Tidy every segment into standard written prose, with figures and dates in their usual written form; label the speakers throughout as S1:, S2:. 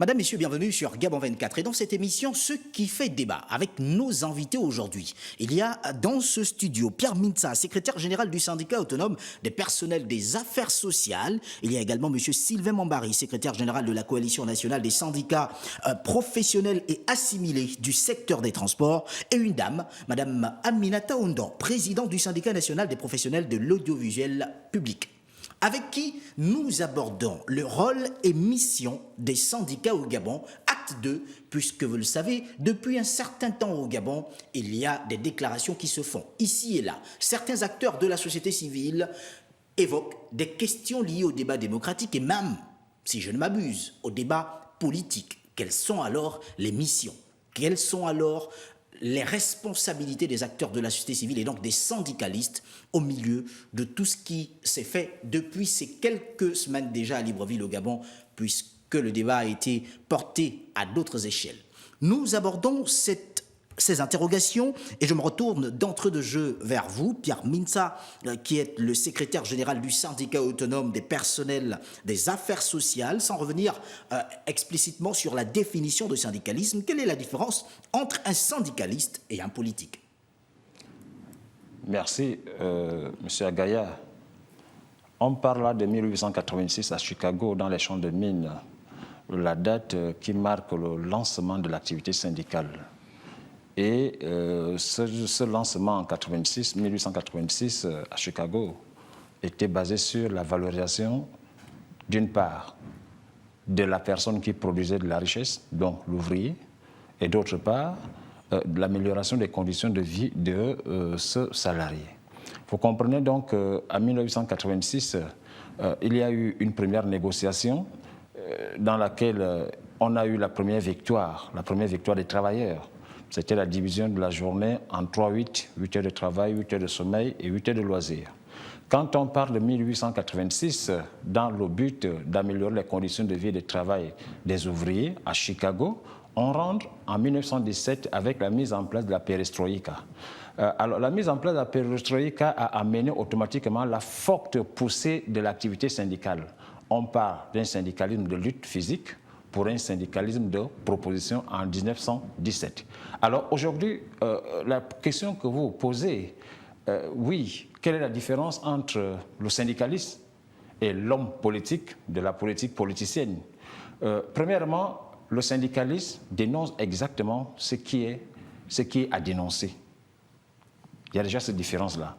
S1: Madame, Messieurs, bienvenue sur Gabon 24. Et dans cette émission, ce qui fait débat avec nos invités aujourd'hui, il y a dans ce studio Pierre Mintsa, secrétaire général du syndicat autonome des personnels des affaires sociales. Il y a également Monsieur Sylvain Mambari, secrétaire général de la coalition nationale des syndicats professionnels et assimilés du secteur des transports. Et une dame, Madame Aminata Ondon, présidente du syndicat national des professionnels de l'audiovisuel public, avec qui nous abordons le rôle et mission des syndicats au Gabon, acte 2, puisque vous le savez, depuis un certain temps au Gabon, il y a des déclarations qui se font ici et là. Certains acteurs de la société civile évoquent des questions liées au débat démocratique et même, si je ne m'abuse, au débat politique. Quelles sont alors les missions? Quelles sont alors les responsabilités des acteurs de la société civile et donc des syndicalistes au milieu de tout ce qui s'est fait depuis ces quelques semaines déjà à Libreville au Gabon, puisque le débat a été porté à d'autres échelles. Nous abordons ces interrogations et je me retourne d'entrée de jeu vers vous, Pierre Mintsa, qui est le secrétaire général du syndicat autonome des personnels des affaires sociales, sans revenir explicitement sur la définition de syndicalisme. Quelle est la différence entre un syndicaliste et un politique?
S2: Merci, M. Agaya. On parle là de 1886 à Chicago, dans les champs de mines, la date qui marque le lancement de l'activité syndicale. Et ce lancement en 1886 à Chicago était basé sur la valorisation, d'une part, de la personne qui produisait de la richesse, donc l'ouvrier, et d'autre part, de l'amélioration des conditions de vie de ce salarié. Vous comprenez donc qu'en 1986, il y a eu une première négociation dans laquelle on a eu la première victoire des travailleurs. C'était la division de la journée en 3-8, 8 heures de travail, 8 heures de sommeil et 8 heures de loisirs. Quand on parle de 1886, dans le but d'améliorer les conditions de vie et de travail des ouvriers à Chicago, on rentre en 1917 avec la mise en place de la perestroïka. Alors, la mise en place de la perestroïka a amené automatiquement la forte poussée de l'activité syndicale. On parle d'un syndicalisme de lutte physique pour un syndicalisme de proposition en 1917. Alors aujourd'hui, la question que vous posez, oui, quelle est la différence entre le syndicaliste et l'homme politique de la politique politicienne? Premièrement, le syndicaliste dénonce exactement ce qui est à dénoncer. Il y a déjà cette différence-là.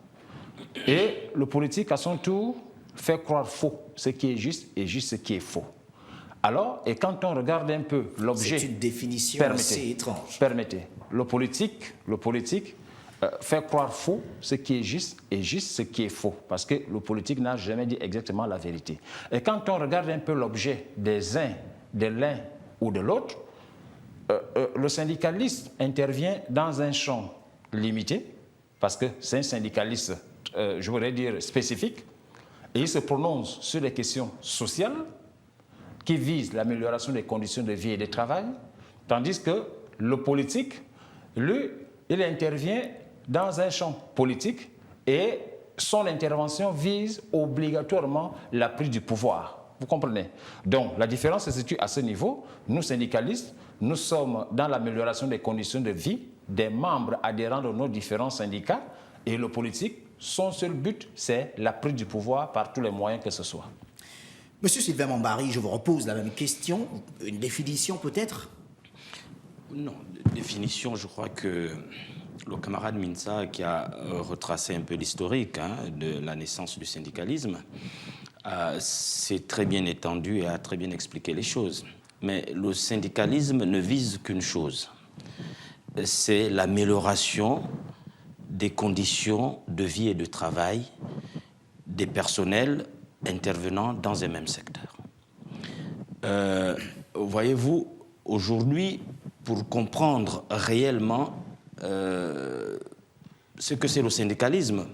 S2: Et le politique, à son tour, fait croire faux ce qui est juste et juste ce qui est faux. Alors, et quand on regarde un peu l'objet...
S1: C'est une définition assez étrange.
S2: Permettez. Le politique fait croire faux ce qui est juste et juste ce qui est faux. Parce que le politique n'a jamais dit exactement la vérité. Et quand on regarde un peu l'objet des uns, de l'un ou de l'autre, le syndicaliste intervient dans un champ limité, parce que c'est un syndicaliste, je voudrais dire, spécifique, et il se prononce sur les questions sociales, qui vise l'amélioration des conditions de vie et de travail, tandis que le politique, lui, il intervient dans un champ politique et son intervention vise obligatoirement la prise du pouvoir. Vous comprenez? Donc, la différence se situe à ce niveau. Nous, syndicalistes, nous sommes dans l'amélioration des conditions de vie des membres adhérents de nos différents syndicats et le politique, son seul but, c'est la prise du pouvoir par tous les moyens que ce soit.
S1: Monsieur Sylvain Mambari, je vous repose la même question. Une définition peut-être?
S3: Non, définition, je crois que le camarade Mintsa, qui a retracé un peu l'historique de la naissance du syndicalisme, s'est très bien étendu et a très bien expliqué les choses. Mais le syndicalisme ne vise qu'une chose, c'est l'amélioration des conditions de vie et de travail des personnels intervenant dans un même secteur. Voyez-vous, aujourd'hui, pour comprendre réellement ce que c'est le syndicalisme,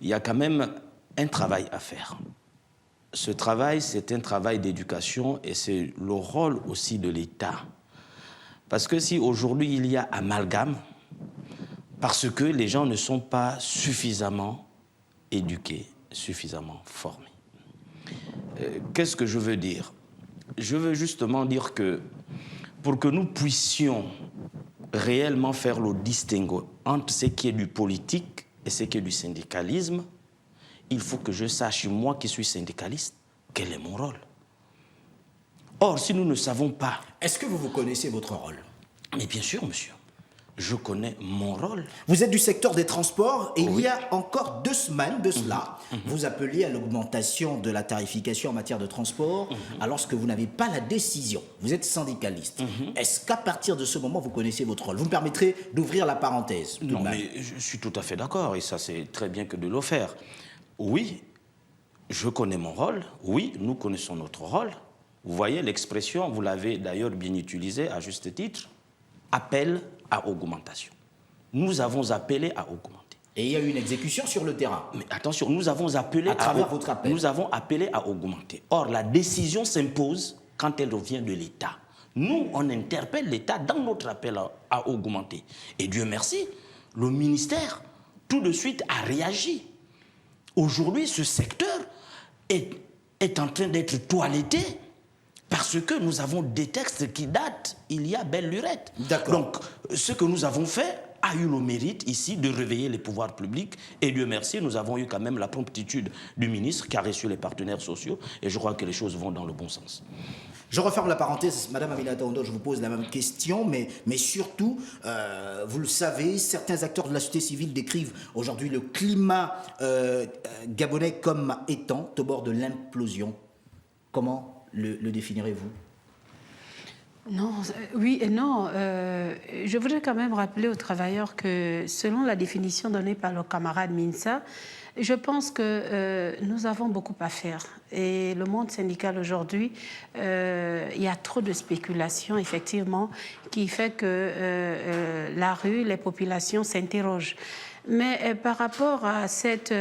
S3: il y a quand même un travail à faire. Ce travail, c'est un travail d'éducation et c'est le rôle aussi de l'État. Parce que si aujourd'hui il y a amalgame, parce que les gens ne sont pas suffisamment éduqués, suffisamment formés. Qu'est-ce que je veux dire? Je veux justement dire que pour que nous puissions réellement faire le distinguo entre ce qui est du politique et ce qui est du syndicalisme, il faut que je sache, moi qui suis syndicaliste, quel est mon rôle. Or, si nous ne savons pas...
S1: Est-ce que vous connaissez votre rôle?
S3: Mais bien sûr, monsieur. Je connais mon rôle.
S1: Vous êtes du secteur des transports et
S3: Oui.
S1: il y a encore 2 semaines de cela, vous appeliez à l'augmentation de la tarification en matière de transport alors que vous n'avez pas la décision. Vous êtes syndicaliste. Est-ce qu'à partir de ce moment, vous connaissez votre rôle? Vous me permettrez d'ouvrir la parenthèse. tout de
S3: Non,
S1: même.
S3: mais je suis tout à fait d'accord, et ça c'est très bien que de le faire. Oui, je connais mon rôle, oui, nous connaissons notre rôle. Vous voyez l'expression, vous l'avez d'ailleurs bien utilisée à juste titre, appel à augmentation. Nous avons appelé à augmenter.
S1: Et il y a eu une exécution sur le terrain.
S3: Mais attention, nous avons appelé
S1: À travers votre appel.
S3: Nous avons appelé à augmenter. Or, la décision s'impose quand elle revient de l'État. Nous, on interpelle l'État dans notre appel à augmenter. Et Dieu merci, le ministère, tout de suite, a réagi. Aujourd'hui, ce secteur est en train d'être toiletté parce que nous avons des textes qui datent il y a belle lurette.
S1: D'accord.
S3: Donc, ce que nous avons fait a eu le mérite ici de réveiller les pouvoirs publics. Et Dieu merci, nous avons eu quand même la promptitude du ministre qui a reçu les partenaires sociaux. Et je crois que les choses vont dans le bon sens.
S1: Je referme la parenthèse, Madame Aminata Ondo, je vous pose la même question, mais surtout, vous le savez, certains acteurs de la société civile décrivent aujourd'hui le climat gabonais comme étant au bord de l'implosion. Comment le définirez-vous?
S4: Non, oui et non. Je voudrais quand même rappeler aux travailleurs que selon la définition donnée par le camarade Minsa, je pense que nous avons beaucoup à faire. Et le monde syndical aujourd'hui, il y a trop de spéculation, effectivement, qui fait que la rue, les populations s'interrogent. Mais par rapport à cette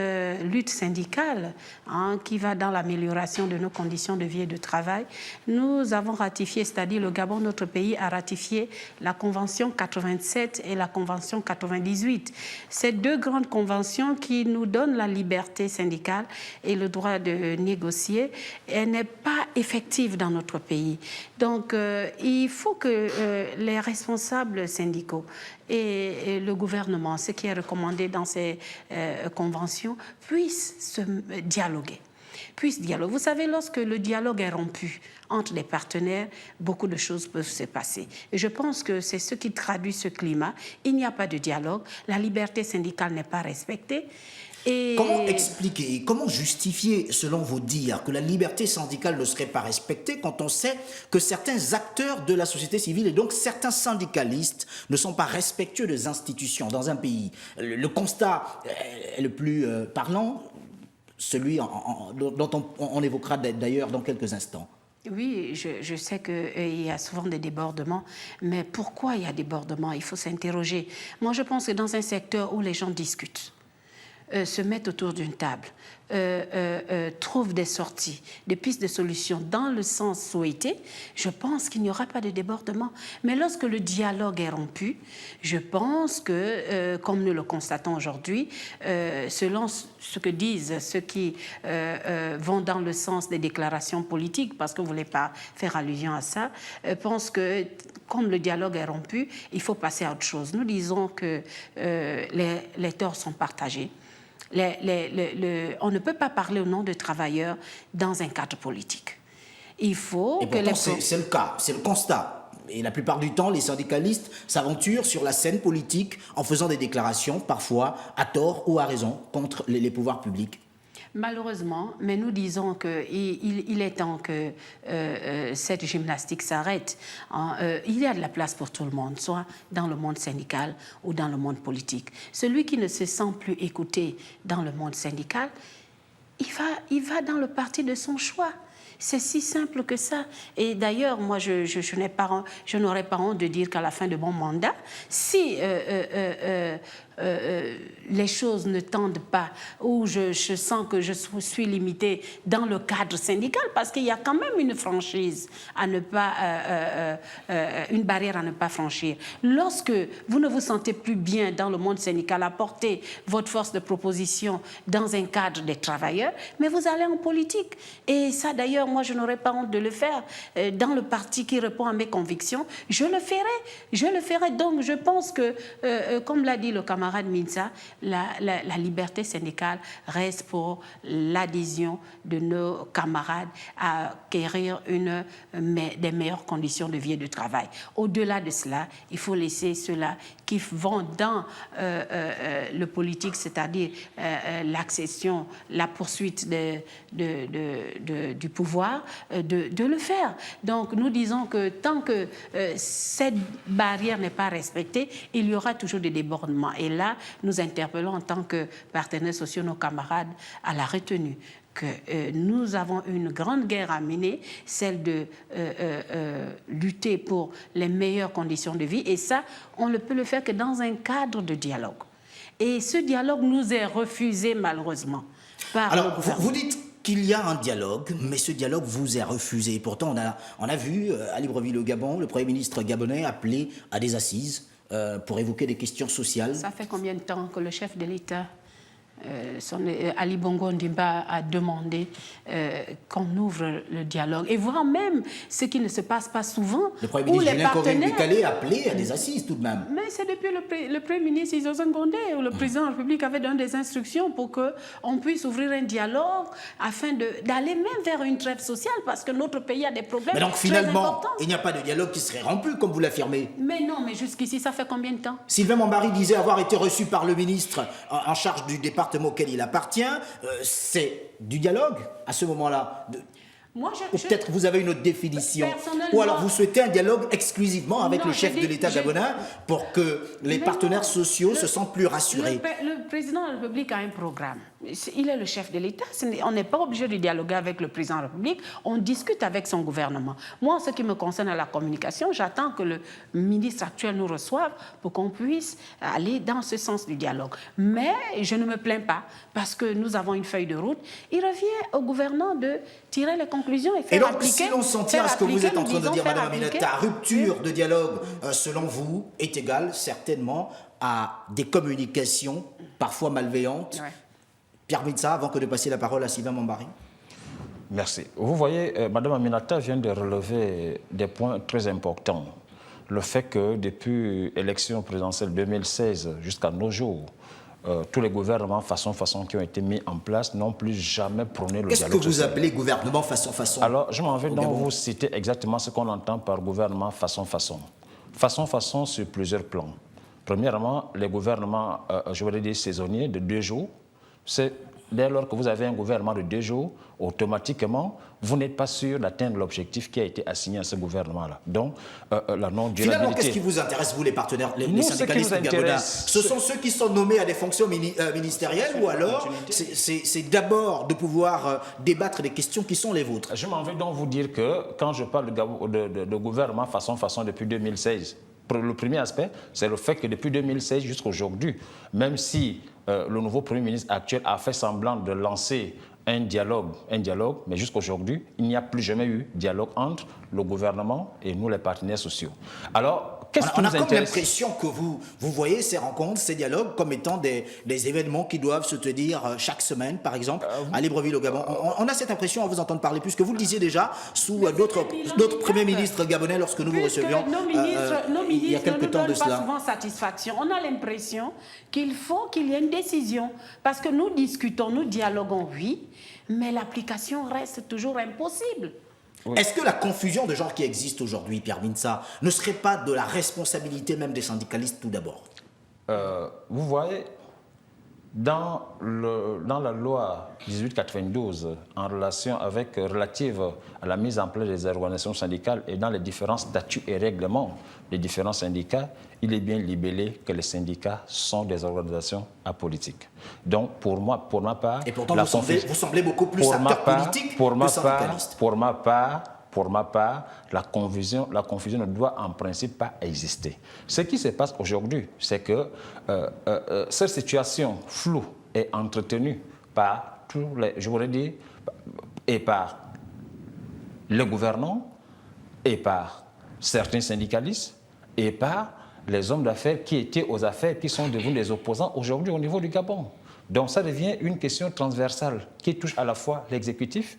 S4: lutte syndicale qui va dans l'amélioration de nos conditions de vie et de travail, nous avons ratifié, c'est-à-dire le Gabon, notre pays, a ratifié la Convention 87 et la Convention 98. Ces 2 grandes conventions qui nous donnent la liberté syndicale et le droit de négocier, elle n'est pas effective dans notre pays. Donc, il faut que les responsables syndicaux et le gouvernement, ce qui est recommandé dans ces conventions, puissent se dialoguer. Vous savez, lorsque le dialogue est rompu entre les partenaires, beaucoup de choses peuvent se passer. Et je pense que c'est ce qui traduit ce climat. Il n'y a pas de dialogue, la liberté syndicale n'est pas respectée. Et...
S1: Comment expliquer, comment justifier, selon vos dires, que la liberté syndicale ne serait pas respectée quand on sait que certains acteurs de la société civile et donc certains syndicalistes ne sont pas respectueux des institutions dans un pays? Le constat est le plus parlant, celui dont on évoquera d'ailleurs dans quelques instants.
S4: Oui, je sais qu'il y a souvent des débordements, mais pourquoi il y a débordements? Il faut s'interroger. Moi, je pense que dans un secteur où les gens discutent, se mettent autour d'une table, trouvent des sorties, des pistes de solutions dans le sens souhaité, je pense qu'il n'y aura pas de débordement. Mais lorsque le dialogue est rompu, je pense que, comme nous le constatons aujourd'hui, selon ce que disent ceux qui vont dans le sens des déclarations politiques, parce que vous ne voulez pas faire allusion à ça, pensent que comme le dialogue est rompu, il faut passer à autre chose. Nous disons que les torts sont partagés. On ne peut pas parler au nom de travailleurs dans un cadre politique. Il faut
S1: et
S4: que
S1: pourtant, c'est le cas, c'est le constat. Et la plupart du temps, les syndicalistes s'aventurent sur la scène politique en faisant des déclarations, parfois à tort ou à raison, contre les pouvoirs publics.
S4: Malheureusement, mais nous disons qu'il est temps que cette gymnastique s'arrête. Il y a de la place pour tout le monde, soit dans le monde syndical ou dans le monde politique. Celui qui ne se sent plus écouté dans le monde syndical, il va dans le parti de son choix. C'est si simple que ça. Et d'ailleurs, moi, je n'aurais pas honte de dire qu'à la fin de mon mandat, si les choses ne tendent pas, ou je sens que je suis limitée dans le cadre syndical, parce qu'il y a quand même une franchise à ne pas, une barrière à ne pas franchir. Lorsque vous ne vous sentez plus bien dans le monde syndical, apportez votre force de proposition dans un cadre des travailleurs, mais vous allez en politique. Et ça, d'ailleurs, moi, je n'aurais pas honte de le faire. Dans le parti qui répond à mes convictions, je le ferai. Donc, je pense que, comme l'a dit le camarade Minsa, la liberté syndicale reste pour l'adhésion de nos camarades à acquérir des meilleures conditions de vie et de travail. Au-delà de cela, il faut laisser ceux-là qui vont dans le politique, c'est-à-dire l'accession, la poursuite du pouvoir, de le faire. Donc, nous disons que tant que cette barrière n'est pas respectée, il y aura toujours des débordements. Et là, nous interpellons en tant que partenaires sociaux nos camarades à la retenue que nous avons une grande guerre à mener, celle de lutter pour les meilleures conditions de vie. Et ça, on ne peut le faire que dans un cadre de dialogue. Et ce dialogue nous est refusé malheureusement par le gouvernement.
S1: Vous dites qu'il y a un dialogue, mais ce dialogue vous est refusé. Et pourtant, on a vu à Libreville au Gabon, le Premier ministre gabonais appeler à des assises pour évoquer des questions sociales.
S4: Ça fait combien de temps que le chef de l'État, Ali Bongo Ondimba, a demandé qu'on ouvre le dialogue, et voire même ce qui ne se passe pas souvent.
S1: Le Premier ministre Julien Koré-Bikale a appelé à des assises tout de même.
S4: Mais c'est depuis le Premier ministre Izo Ngondé où le président de la République avait donné des instructions pour qu'on puisse ouvrir un dialogue afin d'aller même vers une trêve sociale, parce que notre pays a des problèmes.
S1: Mais donc finalement,
S4: très importants.
S1: il n'y a pas de dialogue qui serait rompu, comme vous l'affirmez.
S4: Mais non, mais jusqu'ici, ça fait combien de temps?
S1: Sylvain Mambari disait avoir été reçu par le ministre en charge du département auquel il appartient. C'est du dialogue à ce moment-là. Ou peut-être vous avez une autre définition. Ou alors vous souhaitez un dialogue exclusivement avec le chef de l'État gabonais pour que les partenaires sociaux se sentent plus rassurés.
S4: Le président de la République a un programme. Il est le chef de l'État. On n'est pas obligé de dialoguer avec le président de la République. On discute avec son gouvernement. Moi, en ce qui me concerne à la communication, j'attends que le ministre actuel nous reçoive pour qu'on puisse aller dans ce sens du dialogue. Mais je ne me plains pas parce que nous avons une feuille de route. Il revient au gouvernement de tirer les conclusions et faire appliquer.
S1: Et donc, si l'on s'en tient à ce que vous êtes en train de dire, Madame Aminata, rupture de dialogue, selon vous, est égale certainement à des communications parfois malveillantes. Ouais. Pierre Mitsa, avant que de passer la parole à Sylvain Mambari.
S2: Merci. Vous voyez, Madame Aminata vient de relever des points très importants. Le fait que depuis l'élection présidentielle 2016 jusqu'à nos jours, tous les gouvernements façon qui ont été mis en place n'ont plus jamais prôné le dialogue social.
S1: Qu'est-ce que vous appelez gouvernement façon?
S2: Alors, je m'en vais donc vous citer exactement ce qu'on entend par gouvernement façon. Façon sur plusieurs plans. Premièrement, les gouvernements, je voudrais dire saisonniers, de 2 jours. C'est dès lors que vous avez un gouvernement de 2 jours, automatiquement, vous n'êtes pas sûr d'atteindre l'objectif qui a été assigné à ce gouvernement-là. Donc, la non-durabilité.
S1: Finalement, qu'est-ce qui vous intéresse, vous, les partenaires, les syndicalistes gabonais? Ce sont ceux qui sont nommés à des fonctions ministérielles, ou alors c'est d'abord de pouvoir débattre des questions qui sont les vôtres?
S2: Je m'en vais donc vous dire que quand je parle de gouvernement façon depuis 2016, le premier aspect, c'est le fait que depuis 2016 jusqu'à aujourd'hui, même si le nouveau Premier ministre actuel a fait semblant de lancer un dialogue, mais jusqu'à aujourd'hui, il n'y a plus jamais eu dialogue entre le gouvernement et nous, les partenaires sociaux. Alors, qu'est-ce qui nous intéresse?
S1: On a comme l'impression que vous voyez ces rencontres, ces dialogues, comme étant des événements qui doivent se tenir chaque semaine, par exemple, à Libreville au Gabon. On a cette impression à vous entendre parler, puisque vous le disiez déjà sous d'autres premiers ministres gabonais lorsque nous vous recevions il y a quelque temps de cela.
S4: Pas souvent satisfaction. On a l'impression qu'il faut qu'il y ait une décision, parce que nous discutons, nous dialoguons, oui, mais l'application reste toujours impossible.
S1: Oui. Est-ce que la confusion de genre qui existe aujourd'hui, Pierre Minsa, ne serait pas de la responsabilité même des syndicalistes tout d'abord?
S2: Vous voyez, dans la loi 1892, relative à la mise en place des organisations syndicales et dans les différents statuts et règlements des différents syndicats, il est bien libellé que les syndicats sont des organisations apolitiques. Donc, pour ma part...
S1: Et pourtant, vous semblez beaucoup plus acteur politique que syndicaliste.
S2: Pour ma part, la confusion ne doit en principe pas exister. Ce qui se passe aujourd'hui, c'est que cette situation floue est entretenue par tous les, je voudrais dire, et par le gouvernement, et par certains syndicalistes, et par les hommes d'affaires qui étaient aux affaires, qui sont devenus des opposants aujourd'hui au niveau du Gabon. Donc ça devient une question transversale qui touche à la fois l'exécutif,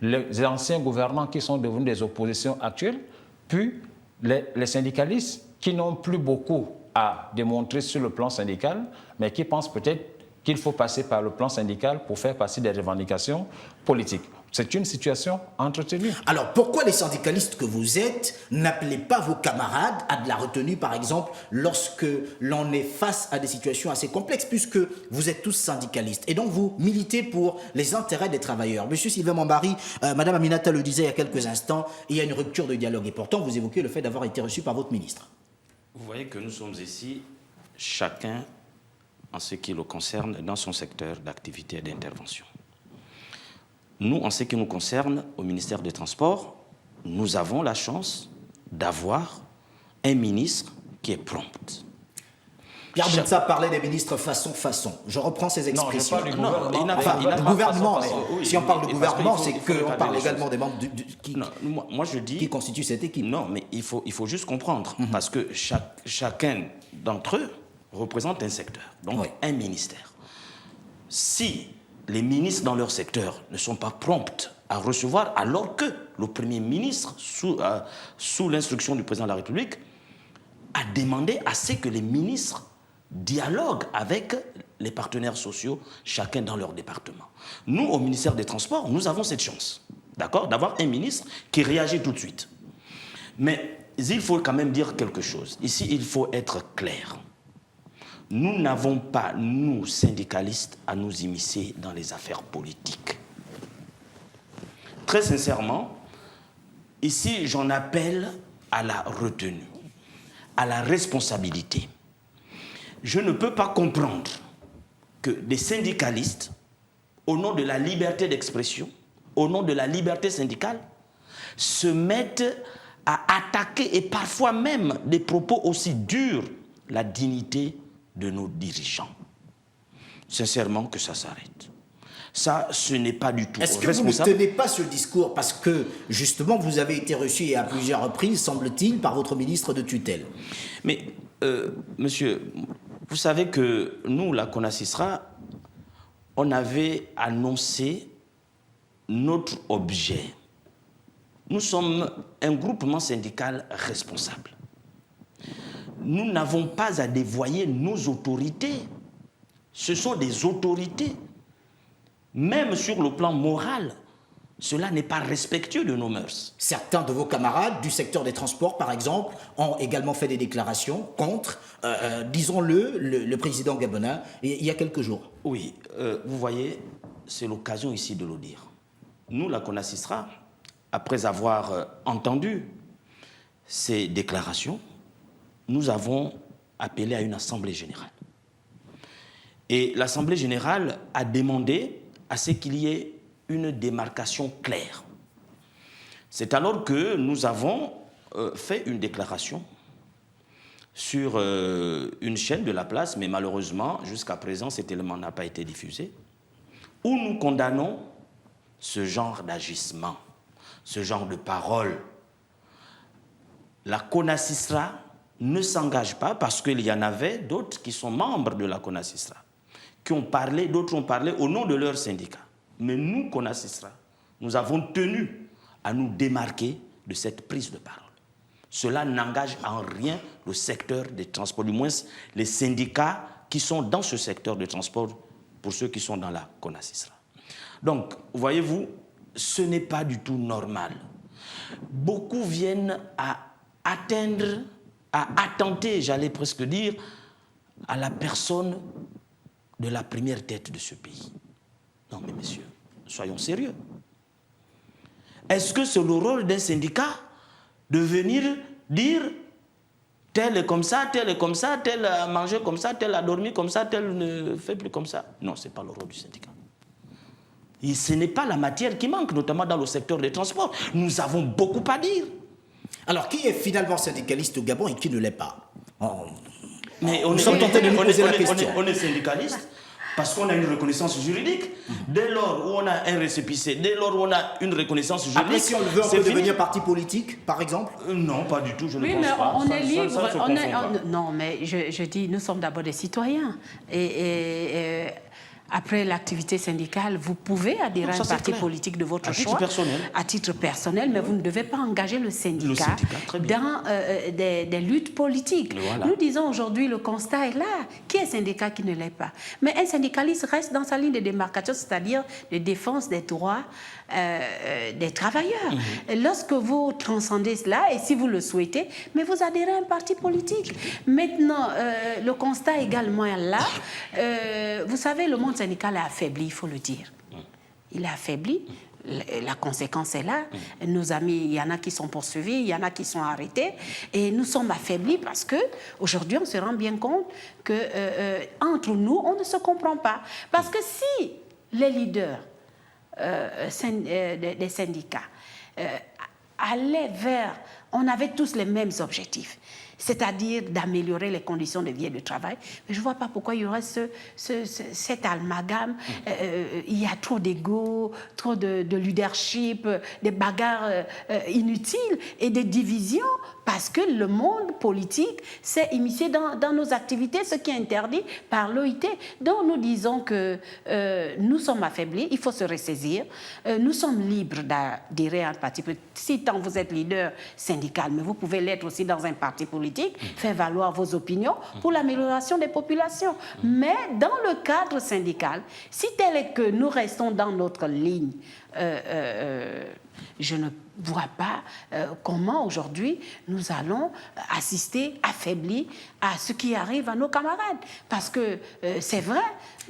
S2: les anciens gouvernants qui sont devenus des oppositions actuelles, puis les syndicalistes qui n'ont plus beaucoup à démontrer sur le plan syndical, mais qui pensent peut-être qu'il faut passer par le plan syndical pour faire passer des revendications politiques. C'est une situation entretenue.
S1: Alors, pourquoi les syndicalistes que vous êtes n'appelez pas vos camarades à de la retenue, par exemple, lorsque l'on est face à des situations assez complexes, puisque vous êtes tous syndicalistes, et donc vous militez pour les intérêts des travailleurs. Monsieur Sylvain Mambari, Madame Aminata le disait il y a quelques instants, il y a une rupture de dialogue, et pourtant vous évoquez le fait d'avoir été reçu par votre ministre.
S3: Vous voyez que nous sommes ici, chacun en ce qui le concerne, dans son secteur d'activité et d'intervention. Nous, en ce qui nous concerne, au ministère des Transports, nous avons la chance d'avoir un ministre qui est prompt.
S1: Pierre Mintsa parlait des ministres façon. Je reprends ces expressions.
S2: Non, je parle du gouvernement.
S1: Enfin, le gouvernement,
S3: oui,
S1: si on parle de gouvernement, c'est qu'on parle également
S3: choses.
S1: des membres
S3: Moi, je dis,
S1: qui constituent cette équipe.
S3: Non, mais il faut juste comprendre, parce que chacun d'entre eux représente un secteur, donc
S1: oui.
S3: un ministère. Si les ministres dans leur secteur ne sont pas prompts à recevoir, alors que le Premier ministre, sous l'instruction du Président de la République, a demandé à ce que les ministres dialoguent avec les partenaires sociaux, chacun dans leur département. Nous, au ministère des Transports, nous avons cette chance, d'accord, d'avoir un ministre qui réagit tout de suite. Mais il faut quand même dire quelque chose. Ici, il faut être clair. Nous n'avons pas, nous, syndicalistes, à nous immiscer dans les affaires politiques. Très sincèrement, ici, j'en appelle à la retenue, à la responsabilité. Je ne peux pas comprendre que des syndicalistes, au nom de la liberté d'expression, au nom de la liberté syndicale, se mettent à attaquer, et parfois même des propos aussi durs, la dignité de nos dirigeants. Sincèrement, que ça s'arrête. Ça, ce n'est pas du tout responsable.
S1: Est-ce que vous ne tenez pas ce discours parce que, justement, vous avez été reçu à plusieurs reprises, semble-t-il, par votre ministre de tutelle?
S3: Mais, monsieur, vous savez que nous, la CONACISRA, on avait annoncé notre objet. Nous sommes un groupement syndical responsable. Nous n'avons pas à dévoyer nos autorités. Ce sont des autorités. Même sur le plan moral, cela n'est pas respectueux de nos mœurs.
S1: Certains de vos camarades du secteur des transports, par exemple, ont également fait des déclarations contre, disons-le, le président gabonais, il y a quelques jours.
S3: Oui, vous voyez, c'est l'occasion ici de le dire. Nous, la CONACISRA, après avoir entendu ces déclarations, nous avons appelé à une assemblée générale. Et l'assemblée générale a demandé à ce qu'il y ait une démarcation claire. C'est alors que nous avons fait une déclaration sur une chaîne de la place, mais malheureusement, jusqu'à présent, cet élément n'a pas été diffusé, où nous condamnons ce genre d'agissement, ce genre de paroles. La CONACISRA ne s'engage pas, parce qu'il y en avait d'autres qui sont membres de la CONACISRA, qui ont parlé, d'autres ont parlé au nom de leur syndicat. Mais nous, CONACISRA, nous avons tenu à nous démarquer de cette prise de parole. Cela n'engage en rien le secteur des transports, du moins les syndicats qui sont dans ce secteur de transport, pour ceux qui sont dans la CONACISRA. Donc, voyez-vous, ce n'est pas du tout normal. Beaucoup viennent à atteindre, à attenter, j'allais presque dire, à la personne de la première tête de ce pays. Non mais messieurs, soyons sérieux. Est-ce que c'est le rôle d'un syndicat de venir dire tel est comme ça, tel est comme ça, tel a mangé comme ça, tel a dormi comme ça, tel ne fait plus comme ça? Non, ce n'est pas le rôle du syndicat. Et ce n'est pas la matière qui manque, notamment dans le secteur des transports. Nous avons beaucoup à dire.
S1: Alors, qui est finalement syndicaliste au Gabon et qui ne l'est pas?
S3: Mais on est syndicaliste parce qu'on a une reconnaissance juridique. Dès lors où on a un récépissé, dès lors où on a une reconnaissance juridique...
S1: Après, si on le veut, on peut devenir parti politique, par exemple?
S3: Non, pas du tout, je ne pense
S4: mais
S3: pas.
S4: On est libre.
S3: Ça se confond pas.
S4: Non, mais je dis, nous sommes d'abord des citoyens. après l'activité syndicale, vous pouvez adhérer à un parti politique de votre choix, à titre personnel, mais vous ne devez pas engager le syndicat dans des luttes politiques. Voilà. Nous disons aujourd'hui, le constat est là. Qui est syndicat, qui ne l'est pas? Mais un syndicaliste reste dans sa ligne de démarcation, c'est-à-dire de défense des droits des travailleurs. Lorsque vous transcendez cela, et si vous le souhaitez, mais vous adhérez à un parti politique. Maintenant, le constat également est là. Vous savez, le monde syndical est affaibli, il faut le dire. Il est affaibli. La conséquence est là. Nos amis, il y en a qui sont poursuivis, il y en a qui sont arrêtés. Et nous sommes affaiblis parce qu'aujourd'hui, on se rend bien compte qu'entre nous, on ne se comprend pas. Parce que si les leaders des syndicats allaient vers... On avait tous les mêmes objectifs, c'est-à-dire d'améliorer les conditions de vie et de travail. Mais je ne vois pas pourquoi il y aurait cet amalgame. Il y a trop d'ego, trop de leadership, des bagarres inutiles et des divisions parce que le monde politique s'est immiscé dans nos activités, ce qui est interdit par l'OIT. Donc nous disons que nous sommes affaiblis, il faut se ressaisir. Nous sommes libres d'adhérer à un parti politique. Si tant vous êtes leader syndical, mais vous pouvez l'être aussi dans un parti politique, faire valoir vos opinions pour l'amélioration des populations. Mais dans le cadre syndical, si tel est que nous restons dans notre ligne, je ne vois pas comment aujourd'hui nous allons assister affaiblis à ce qui arrive à nos camarades. Parce que c'est vrai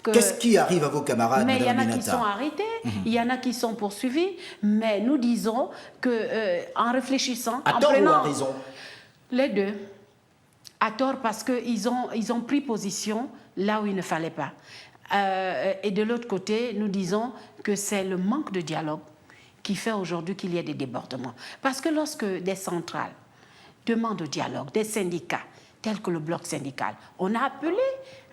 S4: que...
S1: Qu'est-ce qui arrive à vos camarades,
S4: mais il y en a
S1: Aminata?
S4: qui sont arrêtés, il y en a qui sont poursuivis, mais nous disons qu'en réfléchissant...
S1: À tort ou à raison?
S4: Les deux. À tort parce qu'ils ont pris position là où il ne fallait pas. Et de l'autre côté, nous disons que c'est le manque de dialogue qui fait aujourd'hui qu'il y ait des débordements. Parce que lorsque des centrales demandent au dialogue, des syndicats, tels que le bloc syndical, on a appelé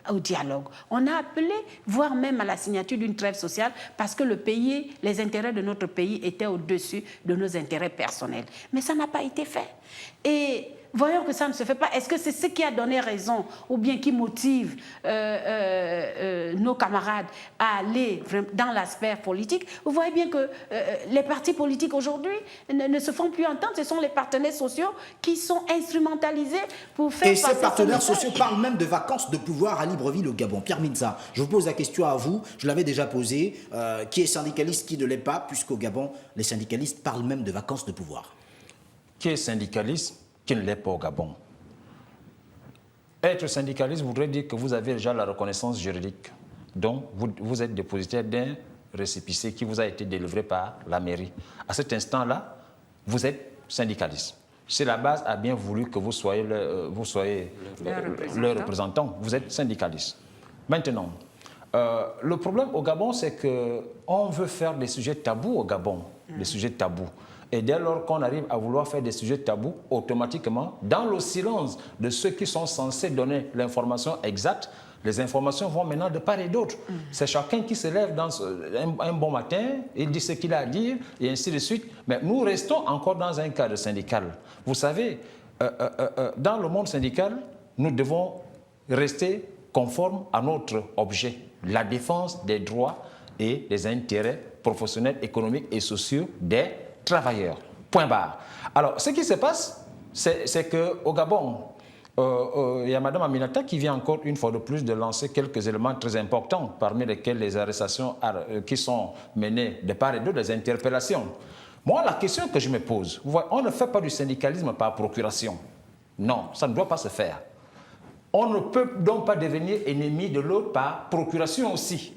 S4: au dialogue, on a appelé, voire même à la signature d'une trêve sociale, parce que le pays, les intérêts de notre pays étaient au-dessus de nos intérêts personnels. Mais ça n'a pas été fait. Et voyons que ça ne se fait pas. Est-ce que c'est ce qui a donné raison ou bien qui motive nos camarades à aller dans l'aspect politique? Vous voyez bien que les partis politiques aujourd'hui ne se font plus entendre. Ce sont les partenaires sociaux qui sont instrumentalisés pour faire passer.
S1: Et ces partenaires sociaux parlent même de vacances de pouvoir à Libreville au Gabon. Pierre Mintsa, je vous pose la question à vous. Je l'avais déjà posée. Qui est syndicaliste, qui ne l'est pas, puisqu'au Gabon, les syndicalistes parlent même de vacances de pouvoir.
S2: Qui est syndicaliste, qui ne l'est pas au Gabon? Être syndicaliste voudrait dire que vous avez déjà la reconnaissance juridique. Donc, vous êtes dépositaire d'un récépissé qui vous a été délivré par la mairie. À cet instant-là, vous êtes syndicaliste. C'est la base a bien voulu que vous soyez le représentant. Vous êtes syndicaliste. Maintenant, le problème au Gabon, c'est qu'on veut faire des sujets tabous au Gabon, des sujets tabous. Et dès lors qu'on arrive à vouloir faire des sujets tabous, automatiquement, dans le silence de ceux qui sont censés donner l'information exacte, les informations vont maintenant de part et d'autre. C'est chacun qui se lève un bon matin, il dit ce qu'il a à dire, et ainsi de suite. Mais nous restons encore dans un cadre syndical. Vous savez, dans le monde syndical, nous devons rester conformes à notre objet, la défense des droits et des intérêts professionnels, économiques et sociaux des travailleurs. Point barre. Alors, ce qui se passe, c'est qu'au Gabon, il y a Mme Aminata qui vient encore une fois de plus de lancer quelques éléments très importants, parmi lesquels les arrestations qui sont menées de part et d'autre, des interpellations. Moi, la question que je me pose, vous voyez, on ne fait pas du syndicalisme par procuration. Non, ça ne doit pas se faire. On ne peut donc pas devenir ennemi de l'autre par procuration aussi.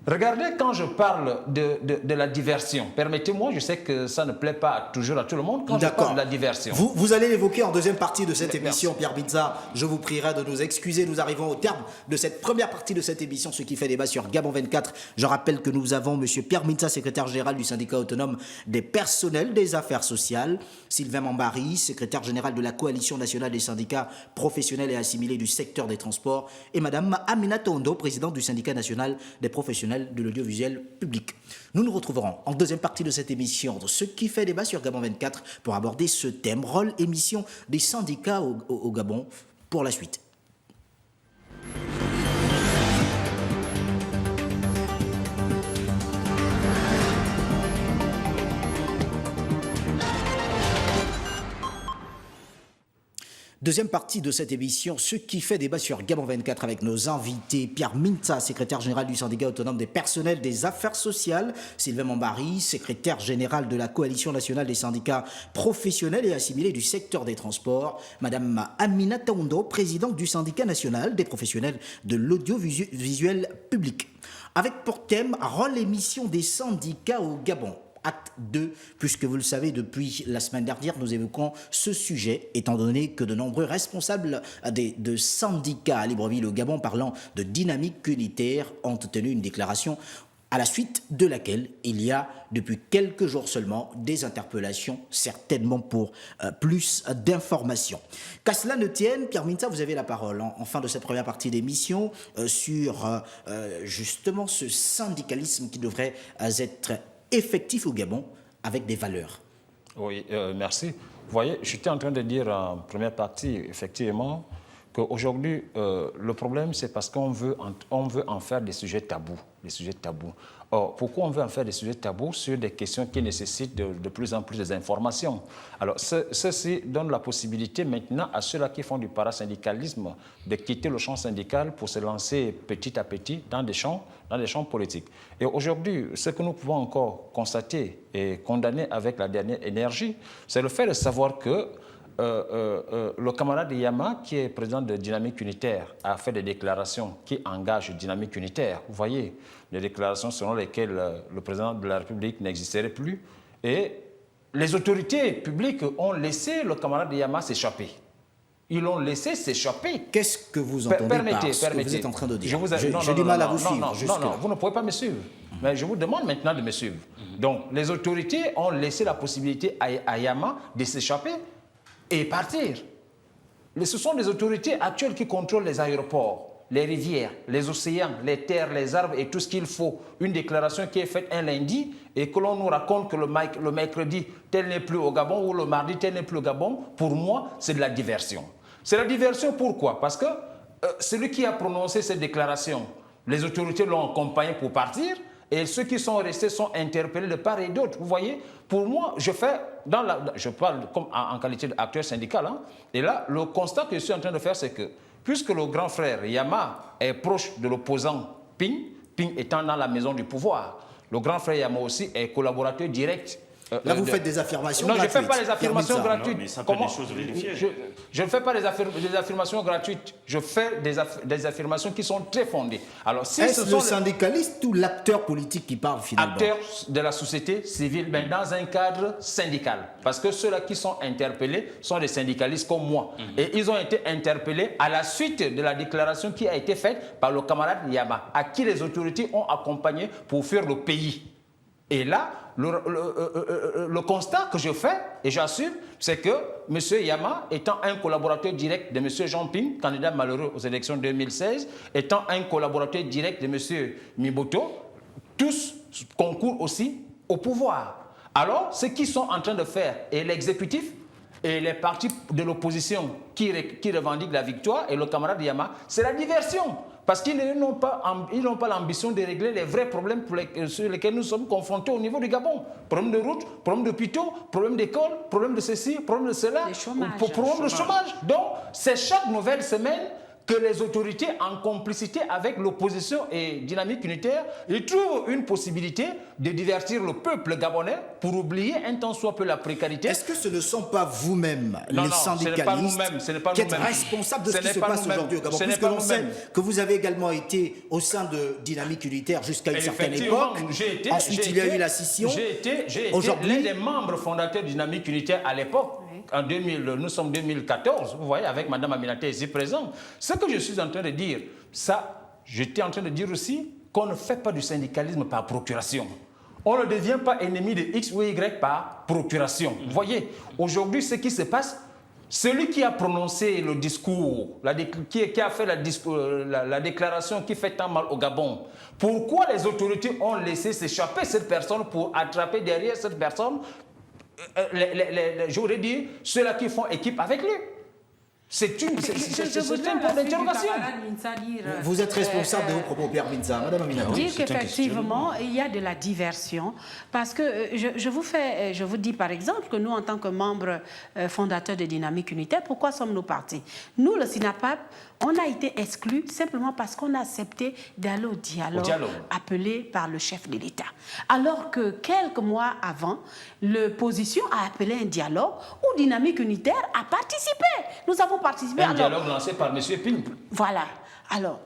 S2: Regardez, quand je parle de la diversion, permettez-moi, je sais que ça ne plaît pas toujours à tout le monde, quand je parle de la diversion.
S1: Vous allez l'évoquer en deuxième partie de cette émission, Pierre Mintsa. Je vous prierai de nous excuser. Nous arrivons au terme de cette première partie de cette émission, ce qui fait débat sur Gabon 24. Je rappelle que nous avons M. Pierre Mintsa, secrétaire général du syndicat autonome des personnels des affaires sociales, Sylvain Mambari, secrétaire général de la coalition nationale des syndicats professionnels et assimilés du secteur des transports, et Mme Aminata Ondo, présidente du syndicat national des professionnels de l'audiovisuel public. Nous nous retrouverons en deuxième partie de cette émission, de ce qui fait débat sur Gabon 24, pour aborder ce thème, rôle et mission des syndicats au Gabon, pour la suite. Deuxième partie de cette émission, ce qui fait débat sur Gabon 24 avec nos invités, Pierre Mintsa, secrétaire général du syndicat autonome des personnels des affaires sociales, Sylvain Mambari, secrétaire général de la coalition nationale des syndicats professionnels et assimilés du secteur des transports, Madame Amina Taoundo, présidente du syndicat national des professionnels de l'audiovisuel public. Avec pour thème, rôle et mission des syndicats au Gabon. Acte 2, puisque vous le savez, depuis la semaine dernière, nous évoquons ce sujet, étant donné que de nombreux responsables de syndicats à Libreville au Gabon parlant de dynamique unitaire ont tenu une déclaration à la suite de laquelle il y a, depuis quelques jours seulement, des interpellations, certainement pour plus d'informations. Qu'à cela ne tienne, Pierre Mintsa, vous avez la parole en fin de cette première partie d'émission sur justement ce syndicalisme qui devrait être effectif au Gabon avec des valeurs.
S2: Oui, merci. Vous voyez, j'étais en train de dire en première partie, effectivement, qu'aujourd'hui, le problème, c'est parce qu'on veut en faire des sujets tabous. Des sujets tabous. Or, pourquoi on veut en faire des sujets tabous sur des questions qui nécessitent de plus en plus d'informations? Alors, ceci donne la possibilité maintenant à ceux-là qui font du parasyndicalisme de quitter le champ syndical pour se lancer petit à petit dans des champs politiques. Et aujourd'hui, ce que nous pouvons encore constater et condamner avec la dernière énergie, c'est le fait de savoir que le camarade Yama, qui est président de Dynamique Unitaire, a fait des déclarations qui engagent Dynamique Unitaire. Vous voyez, des déclarations selon lesquelles le président de la République n'existerait plus. Et les autorités publiques ont laissé le camarade Yama s'échapper. Ils l'ont laissé s'échapper.
S1: Qu'est-ce que vous entendez par ce que vous êtes en train de dire? J'ai du mal à vous suivre.
S2: Non, vous ne pouvez pas me suivre. Mais je vous demande maintenant de me suivre. Donc, les autorités ont laissé la possibilité à Yama de s'échapper et partir. Mais ce sont les autorités actuelles qui contrôlent les aéroports, les rivières, les océans, les terres, les arbres et tout ce qu'il faut. Une déclaration qui est faite un lundi et que l'on nous raconte que le mercredi, tel n'est plus au Gabon ou le mardi, tel n'est plus au Gabon, pour moi, c'est de la diversion. C'est la diversion pourquoi? Parce que celui qui a prononcé cette déclaration, les autorités l'ont accompagné pour partir. Et ceux qui sont restés sont interpellés de part et d'autre. Vous voyez, pour moi, je parle comme en qualité d'acteur syndical. Hein, et là, le constat que je suis en train de faire, c'est que puisque le grand frère Yama est proche de l'opposant Ping, Ping étant dans la maison du pouvoir, le grand frère Yama aussi est collaborateur direct.
S1: Là, vous faites des affirmations gratuites.
S2: Non, je ne fais pas des affirmations gratuites.
S3: Non, mais ça peut des choses vérifiées.
S2: Je ne fais pas des affirmations gratuites. Je fais des affirmations qui sont très fondées. Alors, si
S1: est-ce le syndicaliste ou l'acteur politique qui parle finalement?
S2: Acteur de la société civile, mais dans un cadre syndical. Parce que ceux-là qui sont interpellés sont des syndicalistes comme moi. Et ils ont été interpellés à la suite de la déclaration qui a été faite par le camarade Yama, à qui les autorités ont accompagné pour fuir le pays. Et là, le constat que je fais, et j'assume, c'est que M. Yama, étant un collaborateur direct de M. Jean Ping, candidat malheureux aux élections 2016, étant un collaborateur direct de M. Miboto, tous concourent aussi au pouvoir. Alors, ce qu'ils sont en train de faire, et l'exécutif, et les partis de l'opposition qui revendiquent la victoire, et le camarade Yama, c'est la diversion. Parce qu'ils n'ont pas l'ambition de régler les vrais problèmes sur lesquels nous sommes confrontés au niveau du Gabon. Problème de route, problème d'hôpitaux, problème d'école, problème de ceci, problème de cela, problème de chômage. Donc, c'est chaque nouvelle semaine que les autorités, en complicité avec l'opposition et Dynamique Unitaire, ils trouvent une possibilité de divertir le peuple gabonais pour oublier un tant soit peu la précarité.
S1: Est-ce que ce ne sont pas vous-même, les syndicalistes, qui êtes responsables de ce qui se passe aujourd'hui au Gabon? Puisque l'on sait que vous avez également été au sein de Dynamique Unitaire jusqu'à une certaine époque. Ensuite, il y a eu la scission.
S2: J'ai été l'un des membres fondateurs de Dynamique Unitaire à l'époque. En 2000, nous sommes 2014, vous voyez, avec Mme Aminata ici présente. Ce que je suis en train de dire, j'étais en train de dire aussi qu'on ne fait pas du syndicalisme par procuration. On ne devient pas ennemi de X ou Y par procuration. Vous voyez, aujourd'hui, ce qui se passe, celui qui a prononcé le discours, qui a fait la déclaration qui fait tant mal au Gabon, pourquoi les autorités ont laissé s'échapper cette personne pour attraper derrière cette personne j'aurais dit ceux-là qui font équipe avec lui? C'est une
S4: voudrais
S2: point d'interrogation.
S1: Vous êtes responsable de vos propos, Pierre Mintsa. Madame Aminata.
S4: Dire qu'effectivement, il y a de la diversion, parce que je vous dis par exemple que nous, en tant que membres fondateurs de Dynamique Unitaire, pourquoi sommes-nous partis? Nous, le SINAPAP, on a été exclus simplement parce qu'on a accepté d'aller au dialogue appelé par le chef de l'État. Alors que quelques mois avant, l'opposition a appelé un dialogue où Dynamique Unitaire a participé. Nous avons participé.
S2: Un dialogue lancé par M. Ping.
S4: Voilà. Alors,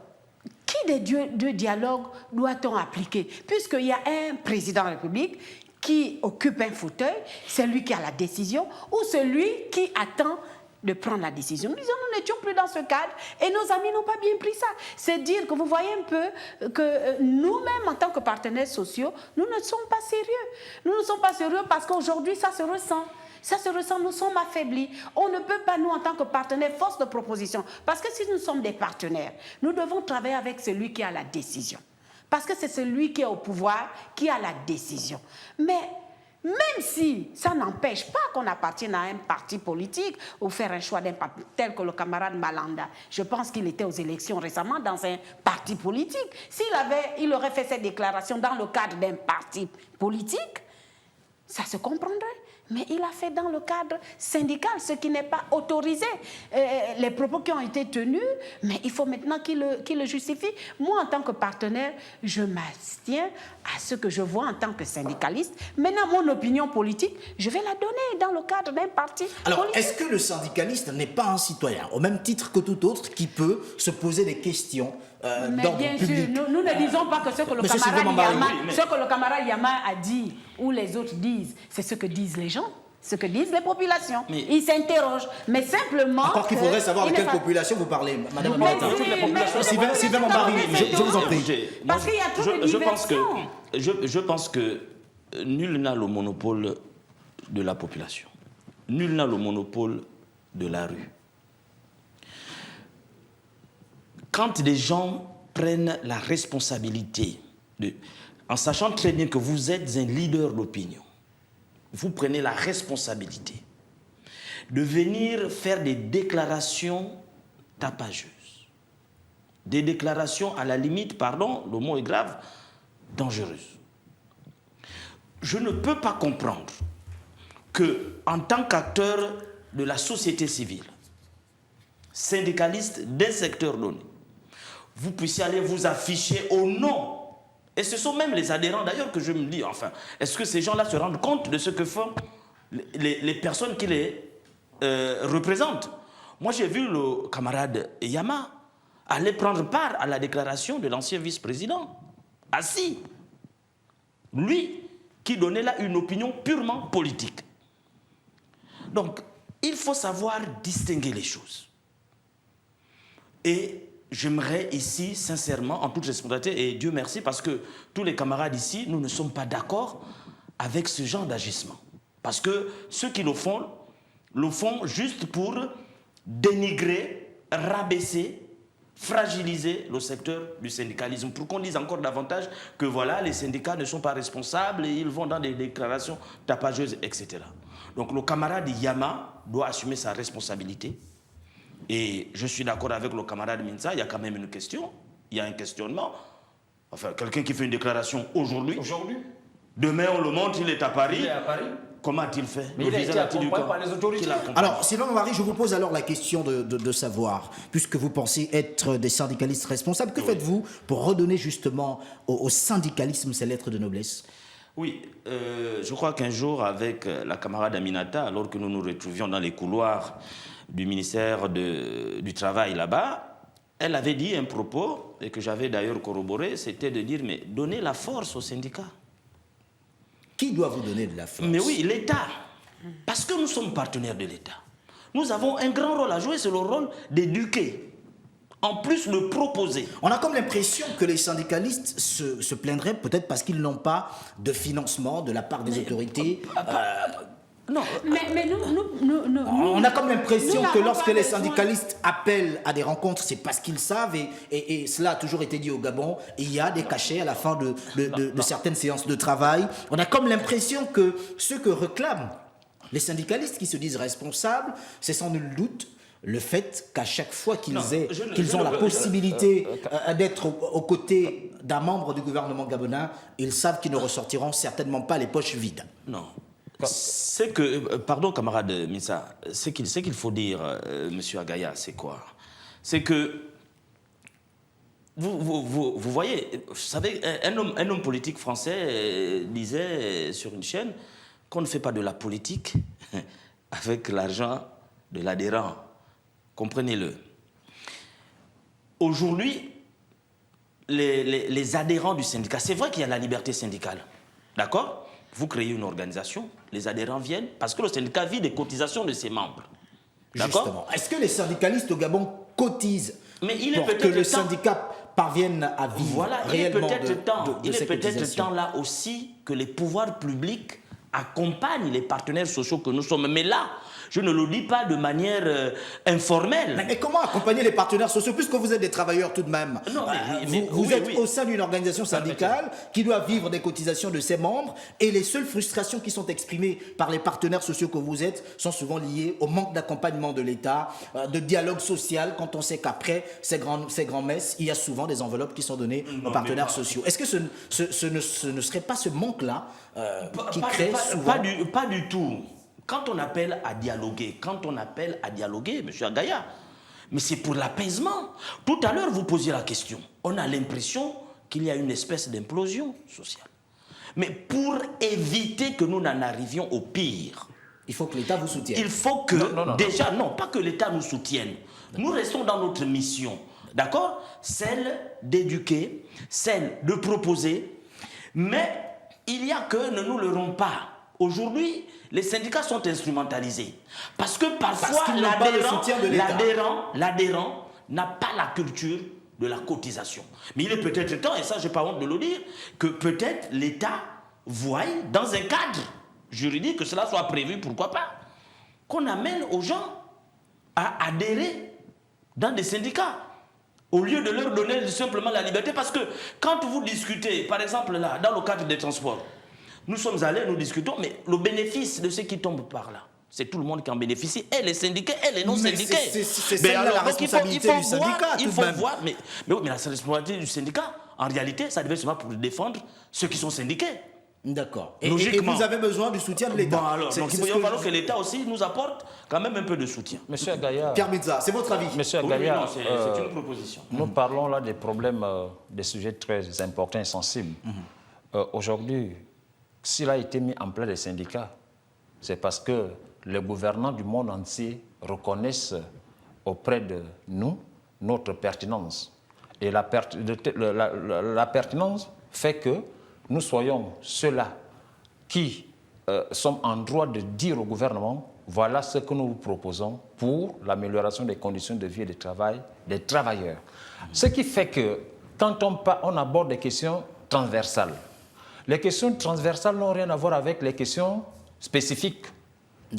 S4: qui des deux dialogues doit-on appliquer? Puisqu'il y a un président de la République qui occupe un fauteuil, celui qui a la décision, ou celui qui attend de prendre la décision. Nous n'étions plus dans ce cadre et nos amis n'ont pas bien pris ça. C'est dire que vous voyez un peu que nous-mêmes, en tant que partenaires sociaux, nous ne sommes pas sérieux. Nous ne sommes pas sérieux parce qu'aujourd'hui, ça se ressent. Ça se ressent, nous sommes affaiblis. On ne peut pas, nous, en tant que partenaires, force de proposition. Parce que si nous sommes des partenaires, nous devons travailler avec celui qui a la décision. Parce que c'est celui qui est au pouvoir qui a la décision. Mais même si ça n'empêche pas qu'on appartienne à un parti politique ou faire un choix d'un parti tel que le camarade Malanda. Je pense qu'il était aux élections récemment dans un parti politique. Il aurait fait cette déclaration dans le cadre d'un parti politique, ça se comprendrait. Mais il a fait dans le cadre syndical, ce qui n'est pas autorisé. Les propos qui ont été tenus, mais il faut maintenant qu'il le justifie. Moi, en tant que partenaire, je m'abstiens à ce que je vois en tant que syndicaliste. Maintenant, mon opinion politique, je vais la donner dans le cadre d'un parti politique.
S1: Est-ce que le syndicaliste n'est pas un citoyen, au même titre que tout autre, qui peut se poser des questions d'ordre
S4: bien
S1: public?
S4: sûr, nous ne disons pas que ce que le camarade Yama a dit ou les autres disent, c'est ce que disent les gens, ce que disent les populations. Ils s'interrogent, mais simplement...
S1: Encore qu'il faudrait savoir de quelle population vous parlez, Madame Aminata. Sylvain Mambari, je vous en prie.
S4: Parce qu'il y a trop de diversion.
S3: Je pense que nul n'a le monopole de la population. Nul n'a le monopole de la rue. Quand des gens prennent la responsabilité, en sachant très bien que vous êtes un leader d'opinion, vous prenez la responsabilité de venir faire des déclarations tapageuses, des déclarations à la limite, pardon, le mot est grave, dangereuses. Je ne peux pas comprendre que, en tant qu'acteur de la société civile, syndicaliste d'un secteur donné, vous puissiez aller vous afficher au nom. Et ce sont même les adhérents d'ailleurs que je me dis, enfin, est-ce que ces gens-là se rendent compte de ce que font les personnes qui les représentent? Moi, j'ai vu le camarade Yama aller prendre part à la déclaration de l'ancien vice-président, assis. Lui, qui donnait là une opinion purement politique. Donc, il faut savoir distinguer les choses. Et j'aimerais ici, sincèrement, en toute responsabilité, et Dieu merci, parce que tous les camarades ici, nous ne sommes pas d'accord avec ce genre d'agissement. Parce que ceux qui le font juste pour dénigrer, rabaisser, fragiliser le secteur du syndicalisme, pour qu'on dise encore davantage que voilà, les syndicats ne sont pas responsables et ils vont dans des déclarations tapageuses, etc. Donc le camarade Yama doit assumer sa responsabilité. Et je suis d'accord avec le camarade Mintsa, il y a quand même une question, il y a un questionnement. Enfin, quelqu'un qui fait une déclaration aujourd'hui, demain on le montre, il est à Paris. Il est à Paris. Comment a-t-il fait?
S2: Mais il a été accompagné par les autorités.
S1: Alors, Sylvain Mambari, je vous pose alors la question de savoir, puisque vous pensez être des syndicalistes responsables, que faites-vous pour redonner justement au syndicalisme ses lettres de noblesse?
S3: Oui, je crois qu'un jour, avec la camarade Aminata, alors que nous nous retrouvions dans les couloirs du ministère du Travail là-bas, elle avait dit un propos, et que j'avais d'ailleurs corroboré, c'était de dire, mais donnez la force aux syndicats.
S1: Qui doit vous donner de la force?
S3: Mais oui, l'État. Parce que nous sommes partenaires de l'État. Nous avons un grand rôle à jouer, c'est le rôle d'éduquer. En plus, le proposer.
S1: On a comme l'impression que les syndicalistes se plaindraient peut-être parce qu'ils n'ont pas de financement de la part des autorités.
S3: Non.
S4: Mais nous,
S1: on a comme l'impression que lorsque les syndicalistes appellent à des rencontres, c'est parce qu'ils savent, et cela a toujours été dit au Gabon, il y a des cachets à la fin de certaines séances de travail. On a comme l'impression que ce que réclament les syndicalistes qui se disent responsables, c'est sans nul doute le fait qu'à chaque fois qu'ils
S3: Non,
S1: ont la possibilité d'être aux côtés d'un membre du gouvernement gabonais, ils savent qu'ils ne ressortiront certainement pas les poches vides.
S3: Non. C'est que, pardon camarade Missa, ce qu'il faut dire, monsieur Agaya, c'est quoi? C'est que, vous voyez, vous savez, un homme politique français disait sur une chaîne qu'on ne fait pas de la politique avec l'argent de l'adhérent. Comprenez-le. Aujourd'hui, les adhérents du syndicat, c'est vrai qu'il y a la liberté syndicale, d'accord? Vous créez une organisation, les adhérents viennent, parce que le syndicat vit des cotisations de ses membres.
S1: Justement. Est-ce que les syndicalistes au Gabon cotisent pour que le syndicat parvienne à vivre réellement
S3: Il est peut-être temps là aussi que les pouvoirs publics accompagnent les partenaires sociaux que nous sommes. Mais là, je ne le dis pas de manière informelle.
S1: Mais comment accompagner les partenaires sociaux, puisque vous êtes des travailleurs tout de même?
S3: Non,
S1: vous êtes au sein d'une organisation syndicale qui doit vivre des cotisations de ses membres, et les seules frustrations qui sont exprimées par les partenaires sociaux que vous êtes sont souvent liées au manque d'accompagnement de l'État, de dialogue social, quand on sait qu'après ces grands messes, il y a souvent des enveloppes qui sont données aux partenaires sociaux. Est-ce que ce ne serait pas ce manque-là qui crée souvent...
S3: Pas du tout. Quand on appelle à dialoguer, M. Agaya, mais c'est pour l'apaisement. Tout à l'heure, vous posiez la question. On a l'impression qu'il y a une espèce d'implosion sociale. Mais pour éviter que nous n'en arrivions au pire,
S1: il faut que l'État vous soutienne.
S3: Il faut que, non, pas que l'État nous soutienne. Nous restons dans notre mission, d'accord? Celle d'éduquer, celle de proposer, mais il y a que ne nous leurrons pas. Aujourd'hui, les syndicats sont instrumentalisés. Parce que parfois, l'adhérent n'a pas la culture de la cotisation. Mais il est peut-être temps, et ça, je n'ai pas honte de le dire, que peut-être l'État voie dans un cadre juridique, que cela soit prévu, pourquoi pas, qu'on amène aux gens à adhérer dans des syndicats, au lieu de leur donner simplement la liberté. Parce que quand vous discutez, par exemple là, dans le cadre des transports, nous sommes allés, nous discutons, mais le bénéfice de ceux qui tombent par là, c'est tout le monde qui en bénéficie, et les syndiqués, et les non-syndiqués.
S1: C'est ça la responsabilité du syndicat,
S3: il faut voir, mais la responsabilité du syndicat, en réalité, ça devait se faire pour défendre ceux qui sont syndiqués.
S1: D'accord. Et vous avez besoin du soutien de l'État.
S3: Donc il va falloir que l'État aussi nous apporte quand même un peu de soutien.
S2: Monsieur Agaya,
S1: Pierre Mitza, c'est votre avis?
S2: Monsieur Agaya,
S3: c'est une proposition.
S2: Nous parlons là des problèmes, des sujets très importants et sensibles. Aujourd'hui, s'il a été mis en place des syndicats, c'est parce que les gouvernants du monde entier reconnaissent auprès de nous notre pertinence. Et la pertinence fait que nous soyons ceux-là qui sommes en droit de dire au gouvernement, voilà ce que nous vous proposons pour l'amélioration des conditions de vie et de travail des travailleurs. Ce qui fait que quand on aborde des questions transversales, les questions transversales n'ont rien à voir avec les questions spécifiques.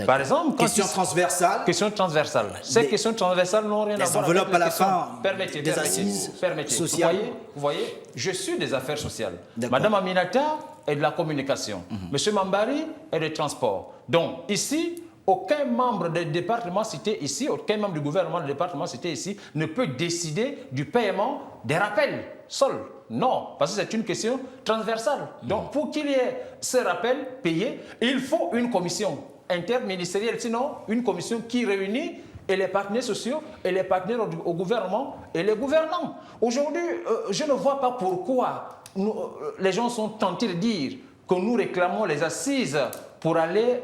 S2: Par exemple,
S1: questions transversales.
S2: Ces questions transversales n'ont rien à voir avec
S1: enveloppes à la fin.
S2: Permettez.
S1: Des assises sociales.
S2: Vous voyez, je suis des affaires sociales. Madame Aminata est de la communication. Monsieur Mambari est des transports. Donc ici, aucun membre du département cité ici, aucun membre du gouvernement du département cité ici ne peut décider du paiement des rappels seul. Non, parce que c'est une question transversale. Donc, pour qu'il y ait ce rappel payé, il faut une commission interministérielle, sinon une commission qui réunit et les partenaires sociaux et les partenaires au gouvernement et les gouvernants. Aujourd'hui, je ne vois pas pourquoi les gens sont tentés de dire que nous réclamons les assises pour aller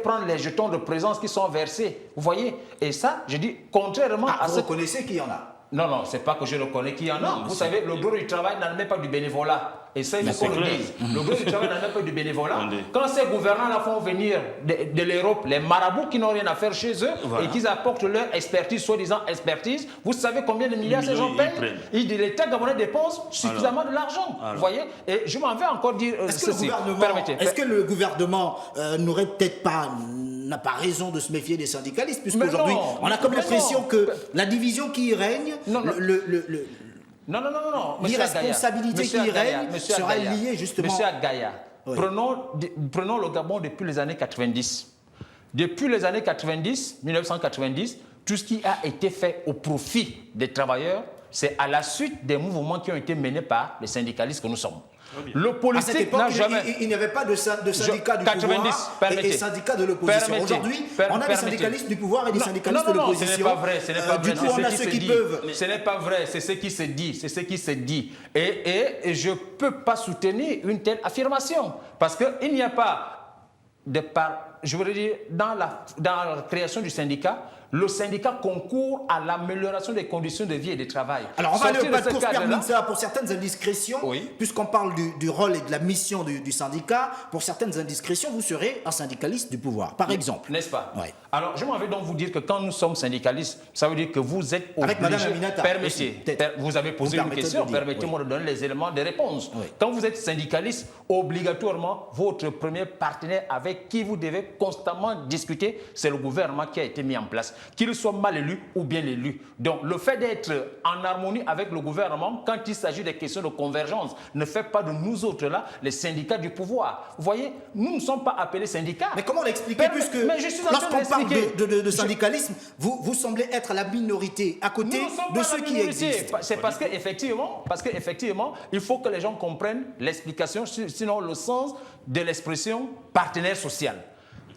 S2: prendre les jetons de présence qui sont versés. Vous voyez? Et ça, je dis, contrairement à
S1: vous reconnaissez qu'il y en a?
S2: Non, c'est pas que je reconnais qu'il y en a. Vous savez, le gros du travail n'en met pas du bénévolat. Et ça, il faut qu'on le dise. Le gros du travail n'en met pas du bénévolat. Quand ces gouvernants-là font venir de l'Europe, les marabouts qui n'ont rien à faire chez eux, et qu'ils apportent leur expertise, soi-disant expertise, vous savez combien de milliards ces gens payent? L'État gabonais dépense suffisamment de l'argent. Vous voyez? Et je m'en vais encore dire ceci.
S1: Est-ce que le gouvernement n'aurait peut-être pas... n'a pas raison de se méfier des syndicalistes, puisqu'aujourd'hui, on a comme l'impression que la division qui y règne, l'irresponsabilité qui y règne sera liée justement...
S2: Monsieur Agaya, prenons le Gabon depuis les années 90. Depuis les années 90, 1990,
S5: tout ce qui a été fait au profit des travailleurs, c'est à la suite des mouvements qui ont été menés par les syndicalistes que nous sommes. Le politique n'a jamais...
S1: Il n'y avait pas de syndicats du
S5: 90,
S1: pouvoir et syndicats de l'opposition. Aujourd'hui, on a des syndicalistes du pouvoir et des syndicalistes de l'opposition.
S5: Ce n'est pas vrai, ce n'est pas vrai.
S1: Du coup, on a ceux qui peuvent...
S5: Ce n'est pas vrai, c'est ce qui se dit, c'est ce qui se dit. Et je ne peux pas soutenir une telle affirmation, parce qu'il n'y a pas de part... Je voudrais dire, dans la création du syndicat, le syndicat concourt à l'amélioration des conditions de vie et de travail.
S1: Alors, on va aller au pas de course, Pierre Mintsa, pour certaines indiscrétions, puisqu'on parle du rôle et de la mission du syndicat, pour certaines indiscrétions, vous serez un syndicaliste du pouvoir, par exemple.
S5: N'est-ce pas? Alors, je m'en vais donc vous dire que quand nous sommes syndicalistes, ça veut dire que vous êtes obligés...
S1: Avec Mme Aminata.
S5: Vous avez posé une question, permettez-moi de donner les éléments de réponse. Quand vous êtes syndicaliste, obligatoirement, votre premier partenaire avec qui vous devez constamment discuter, c'est le gouvernement qui a été mis en place. Qu'il soit mal élu ou bien élu. Donc, le fait d'être en harmonie avec le gouvernement, quand il s'agit des questions de convergence, ne fait pas de nous autres là les syndicats du pouvoir. Vous voyez, nous ne sommes pas appelés syndicats.
S1: Mais comment l'expliquer, puisque lorsqu'on parle de syndicalisme, vous semblez être la minorité à côté de ceux qui existent.
S5: C'est parce qu'effectivement, il faut que les gens comprennent l'explication, sinon le sens de l'expression partenaire social.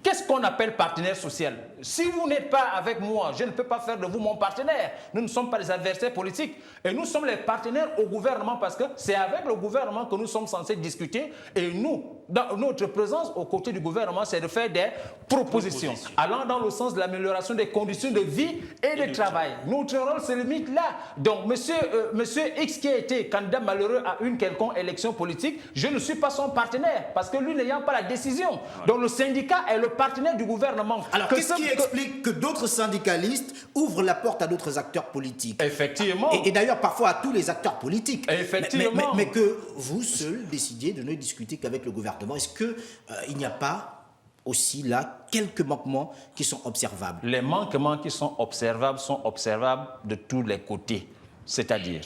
S5: Qu'est-ce qu'on appelle partenaire social? Si vous n'êtes pas avec moi, je ne peux pas faire de vous mon partenaire. Nous ne sommes pas des adversaires politiques. Et nous sommes les partenaires au gouvernement parce que c'est avec le gouvernement que nous sommes censés discuter. Et nous, dans notre présence aux côtés du gouvernement, c'est de faire des propositions allant dans le sens de l'amélioration des conditions de vie et de travail. Notre rôle se limite là. Donc, monsieur X qui a été candidat malheureux à une quelconque élection politique, je ne suis pas son partenaire parce que lui n'ayant pas la décision. Donc, le syndicat est le partenaire du gouvernement.
S1: Alors, qu'est-ce qui explique que d'autres syndicalistes ouvrent la porte à d'autres acteurs politiques?
S5: Effectivement.
S1: Et d'ailleurs, parfois à tous les acteurs politiques.
S5: Effectivement.
S1: Mais que vous seuls décidiez de ne discuter qu'avec le gouvernement. Est-ce qu'il n'y a pas aussi là quelques manquements qui sont observables?
S5: Les manquements qui sont observables de tous les côtés. C'est-à-dire,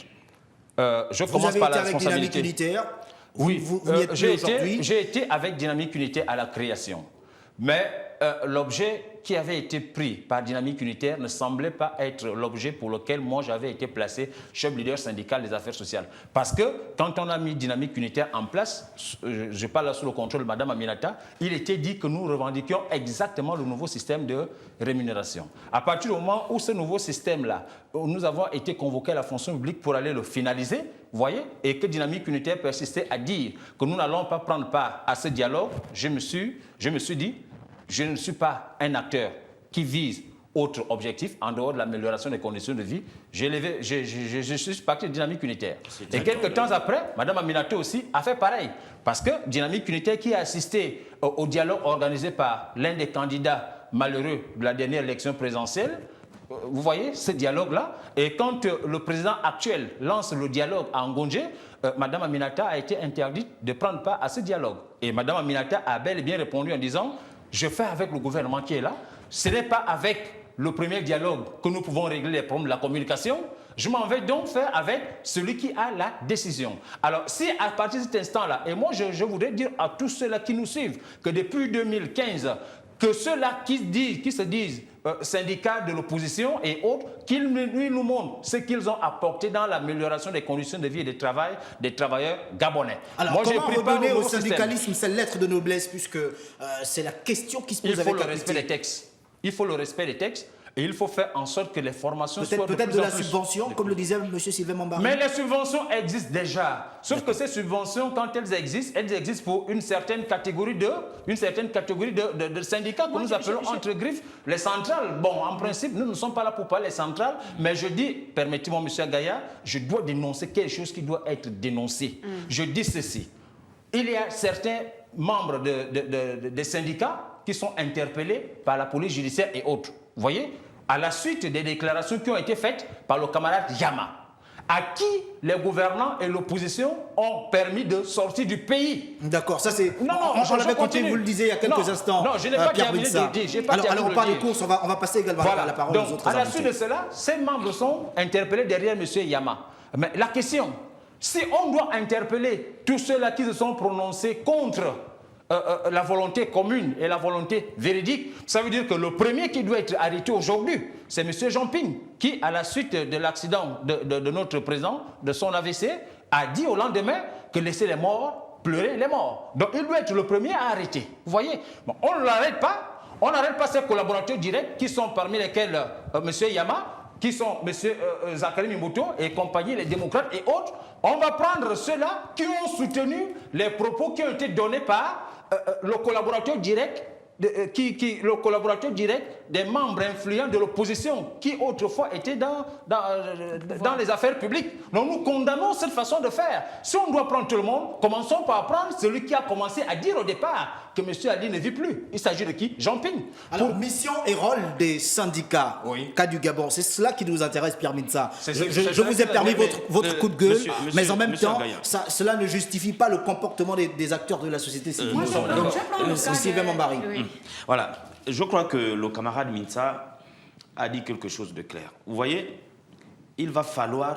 S5: je commence par la responsabilité.
S1: Vous avez été avec Dynamique Unitaire.
S5: Oui,
S1: vous y êtes plus aujourd'hui.
S5: J'ai été avec Dynamique Unitaire à la création. Mais l'objet qui avait été pris par Dynamique Unitaire ne semblait pas être l'objet pour lequel moi j'avais été placé chef leader syndical des affaires sociales. Parce que quand on a mis Dynamique Unitaire en place, je parle là sous le contrôle de Mme Aminata, il était dit que nous revendiquions exactement le nouveau système de rémunération. À partir du moment où ce nouveau système-là, nous avons été convoqués à la fonction publique pour aller le finaliser, vous voyez, et que Dynamique Unitaire persistait à dire que nous n'allons pas prendre part à ce dialogue, je me suis dit, je ne suis pas un acteur qui vise autre objectif en dehors de l'amélioration des conditions de vie. Je suis parti de Dynamique Unitaire. Et quelques temps après, Mme Aminata aussi a fait pareil. Parce que Dynamique Unitaire qui a assisté au dialogue organisé par l'un des candidats malheureux de la dernière élection présidentielle, vous voyez ce dialogue-là. Et quand le président actuel lance le dialogue à Ngondje, Mme Aminata a été interdite de prendre part à ce dialogue. Et Mme Aminata a bel et bien répondu en disant « Je fais avec le gouvernement qui est là. Ce n'est pas avec le premier dialogue que nous pouvons régler les problèmes de la communication. Je m'en vais donc faire avec celui qui a la décision. » Alors, si à partir de cet instant-là, et moi je voudrais dire à tous ceux-là qui nous suivent que depuis 2015, que ceux-là qui se disent syndicats de l'opposition et autres, qu'ils nous montrent ce qu'ils ont apporté dans l'amélioration des conditions de vie et de travail des travailleurs gabonais.
S1: Alors, moi, comment redonner au syndicalisme cette lettre de noblesse, puisque c'est la question qui se pose avec
S5: le respect des textes. Il faut le respect des textes. Et il faut faire en sorte que les formations soient
S1: peut-être de la subvention, comme le disait M. Sylvain Mambaré.
S5: Mais les subventions existent déjà. Sauf que ces subventions, quand elles existent pour une certaine catégorie de syndicats que nous appelons entre griffes les centrales. Bon, en principe, nous ne sommes pas là pour parler des centrales, mais je dis, permettez-moi, M. Gaïa, je dois dénoncer quelque chose qui doit être dénoncé. Je dis ceci. Il y a certains membres des syndicats qui sont interpellés par la police judiciaire et autres. Vous voyez, à la suite des déclarations qui ont été faites par le camarade Yama, à qui les gouvernants et l'opposition ont permis de sortir du pays.
S1: D'accord, ça c'est... Non, on l'avait compté, vous le disiez il y a quelques instants.
S5: Non, je n'ai pas terminé de le dire.
S1: Alors on parle de course, on va passer également la parole aux autres invités.
S5: À la suite de cela, ces membres sont interpellés derrière M. Yama. Mais la question, si on doit interpeller tous ceux-là qui se sont prononcés contre la volonté commune et la volonté véridique, ça veut dire que le premier qui doit être arrêté aujourd'hui, c'est M. Jean-Ping, qui, à la suite de l'accident de notre président, de son AVC, a dit au lendemain que laisser les morts pleurer les morts. Donc il doit être le premier à arrêter. Vous voyez, bon, on ne l'arrête pas. On n'arrête pas ses collaborateurs directs, qui sont parmi lesquels M. Yama, qui sont M. Zachary Mimoto et compagnie, les démocrates et autres. On va prendre ceux-là qui ont soutenu les propos qui ont été donnés par le collaborateur direct, le collaborateur direct des membres influents de l'opposition qui autrefois étaient dans les affaires publiques. Donc nous condamnons cette façon de faire. Si on doit prendre tout le monde, commençons par prendre celui qui a commencé à dire au départ que M. Ali ne vit plus. Il s'agit de qui? Jean-Ping.
S1: Alors, mission et rôle des syndicats, cas du Gabon, c'est cela qui nous intéresse, Pierre Mintsa. Je vous ai permis votre coup de gueule, mais en même temps, cela ne justifie pas le comportement des acteurs de la société civile. Sylvain Mambari.
S3: Voilà, je crois que le camarade Mintsa a dit quelque chose de clair. Vous voyez, il va falloir...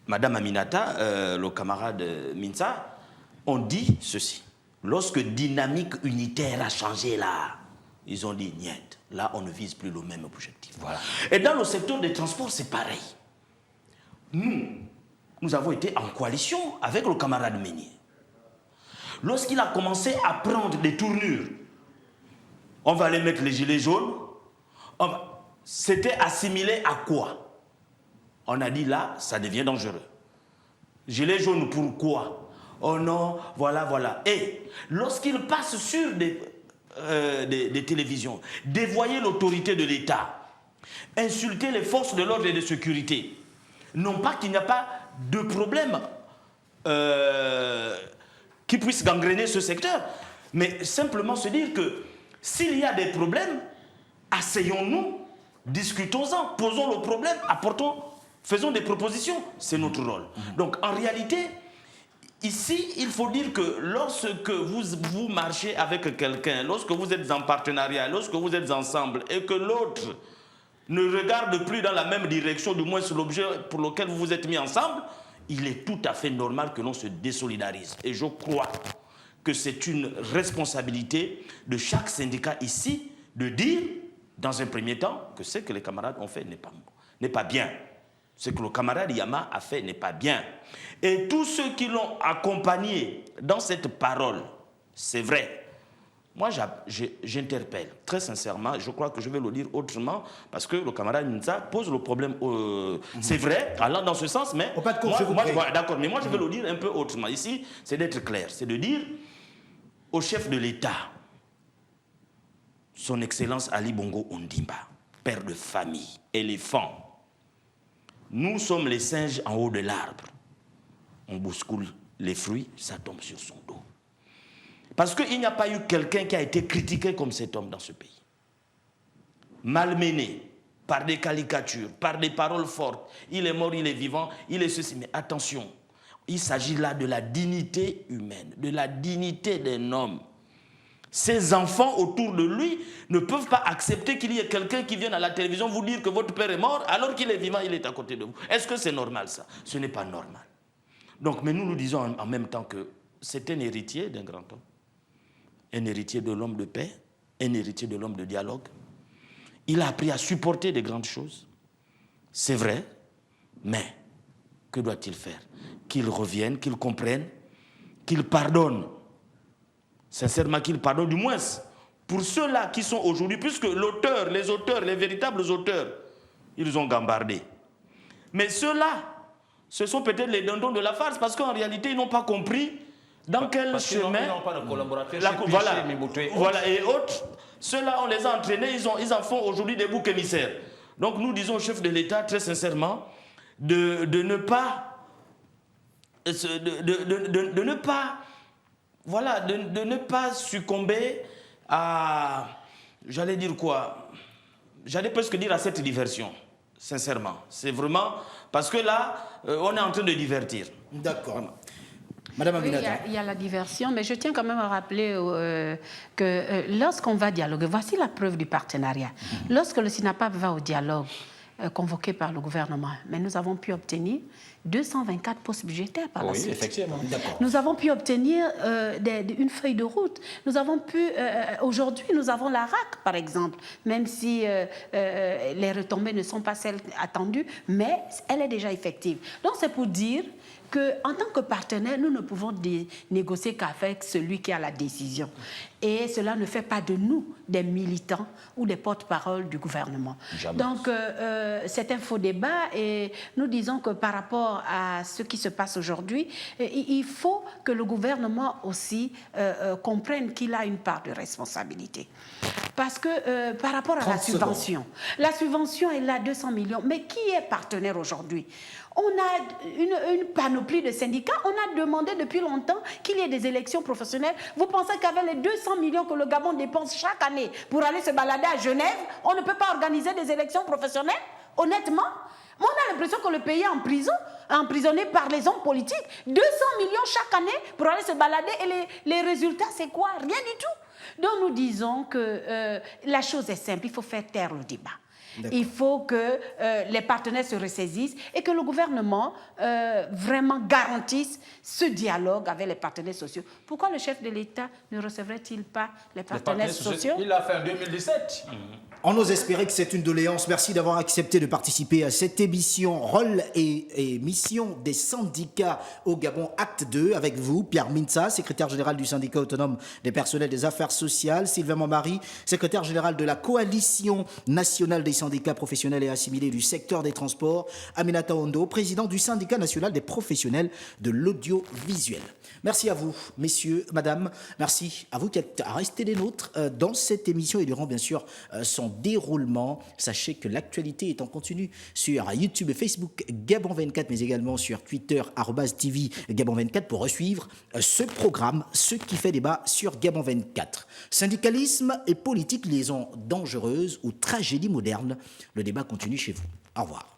S3: Madame Aminata, le camarade Mintsa, on dit ceci. Lorsque dynamique unitaire a changé là, ils ont dit niet. Là, on ne vise plus le même objectif. Voilà. Et dans le secteur des transports, c'est pareil. Nous avons été en coalition avec le camarade Meunier. Lorsqu'il a commencé à prendre des tournures, on va aller mettre les gilets jaunes, c'était assimilé à quoi? On a dit là, ça devient dangereux. Gilets jaunes, pourquoi? Oh non, voilà, voilà. Et lorsqu'il passe sur des télévisions, dévoyer l'autorité de l'État, insulter les forces de l'ordre et de sécurité, non pas qu'il n'y a pas de problème qui puisse gangréner ce secteur, mais simplement se dire que s'il y a des problèmes, asseyons-nous, discutons-en, posons le problème, apportons, faisons des propositions, c'est notre rôle. Donc en réalité, ici, il faut dire que lorsque vous marchez avec quelqu'un, lorsque vous êtes en partenariat, lorsque vous êtes ensemble et que l'autre ne regarde plus dans la même direction, du moins sur l'objet pour lequel vous vous êtes mis ensemble, il est tout à fait normal que l'on se désolidarise. Et je crois que c'est une responsabilité de chaque syndicat ici de dire, dans un premier temps, que ce que les camarades ont fait n'est pas bien. Ce que le camarade Yama a fait n'est pas bien. Et tous ceux qui l'ont accompagné dans cette parole, c'est vrai. Moi, j'interpelle, très sincèrement, je crois que je vais le dire autrement, parce que le camarade Mintsa pose le problème, c'est vrai, allant dans ce sens, mais... D'accord, mais moi je vais le dire un peu autrement. Ici, c'est d'être clair, c'est de dire au chef de l'État, son Excellence Ali Bongo Ondimba, père de famille, éléphant, nous sommes les singes en haut de l'arbre. On bouscule les fruits, ça tombe sur son dos. Parce qu'il n'y a pas eu quelqu'un qui a été critiqué comme cet homme dans ce pays. Malmené par des caricatures, par des paroles fortes. Il est mort, il est vivant, il est ceci. Mais attention, il s'agit là de la dignité humaine, de la dignité d'un homme. Ses enfants autour de lui ne peuvent pas accepter qu'il y ait quelqu'un qui vienne à la télévision vous dire que votre père est mort alors qu'il est vivant, il est à côté de vous. Est-ce que c'est normal ça? Ce n'est pas normal. Donc, mais nous disons en même temps que c'est un héritier d'un grand homme, un héritier de l'homme de paix, un héritier de l'homme de dialogue. Il a appris à supporter des grandes choses. C'est vrai, mais que doit-il faire? Qu'il revienne, qu'il comprenne, qu'il pardonne. Sincèrement, qu'il pardonne, du moins pour ceux-là qui sont aujourd'hui, puisque l'auteur, les véritables auteurs, ils ont gambardé. Mais ceux-là, ce sont peut-être les dindons de la farce, parce qu'en réalité, ils n'ont pas compris dans quel chemin... Ils n'ont pas de collaborateurs, voilà, et autres. Ceux-là, on les a entraînés, ils en font aujourd'hui des boucs émissaires. Donc nous disons au chef de l'État, très sincèrement, de ne pas... de ne pas... Voilà, de ne pas succomber à... J'allais dire quoi? J'allais presque dire à cette diversion, sincèrement. C'est vraiment... Parce que là, on est en train de divertir.
S1: D'accord. Madame Aminata.
S4: Il y a la diversion, mais je tiens quand même à rappeler que lorsqu'on va dialoguer, voici la preuve du partenariat. Lorsque le SINAPAP va au dialogue, convoqués par le gouvernement. Mais nous avons pu obtenir 224 postes budgétaires par la suite.
S5: Oui, effectivement.
S4: Nous avons pu obtenir une feuille de route. Nous avons pu... Aujourd'hui, nous avons la RAC, par exemple, même si les retombées ne sont pas celles attendues, mais elle est déjà effective. Donc, c'est pour dire qu'en tant que partenaire, nous ne pouvons négocier qu'avec celui qui a la décision. Et cela ne fait pas de nous des militants ou des porte-parole du gouvernement.
S5: Jamais.
S4: Donc, c'est un faux débat et nous disons que par rapport à ce qui se passe aujourd'hui, il faut que le gouvernement aussi comprenne qu'il a une part de responsabilité. Parce que par rapport à la subvention est là, 200 millions. Mais qui est partenaire aujourd'hui? On a une panoplie de syndicats. On a demandé depuis longtemps qu'il y ait des élections professionnelles. Vous pensez qu'avec les 200 millions que le Gabon dépense chaque année pour aller se balader à Genève, on ne peut pas organiser des élections professionnelles? Honnêtement, on a l'impression que le pays est en prison, emprisonné par les hommes politiques. 200 millions chaque année pour aller se balader et les résultats, c'est quoi? Rien du tout. Donc nous disons que la chose est simple, il faut faire taire le débat. Il faut que les partenaires se ressaisissent et que le gouvernement vraiment garantisse ce dialogue avec les partenaires sociaux. Pourquoi le chef de l'État ne recevrait-il pas les partenaires sociaux?
S5: Il l'a fait en 2017.
S1: On ose espérer que c'est une doléance. Merci d'avoir accepté de participer à cette émission Rôle et mission des syndicats au Gabon, acte 2, avec vous, Pierre Mintsa, secrétaire général du syndicat autonome des personnels des affaires sociales, Sylvain Mamari, secrétaire général de la coalition nationale des syndicats professionnels et assimilés du secteur des transports, Aminata Ondo, président du syndicat national des professionnels de l'audiovisuel. Merci à vous, messieurs, madame. Merci à vous qui êtes restés des nôtres dans cette émission et durant, bien sûr, son déroulement. Sachez que l'actualité est en continu sur YouTube et Facebook Gabon24, mais également sur Twitter @TV Gabon24 pour suivre ce programme, ce qui fait débat sur Gabon24. Syndicalisme et politique, liaison dangereuse ou tragédie moderne. Le débat continue chez vous. Au revoir.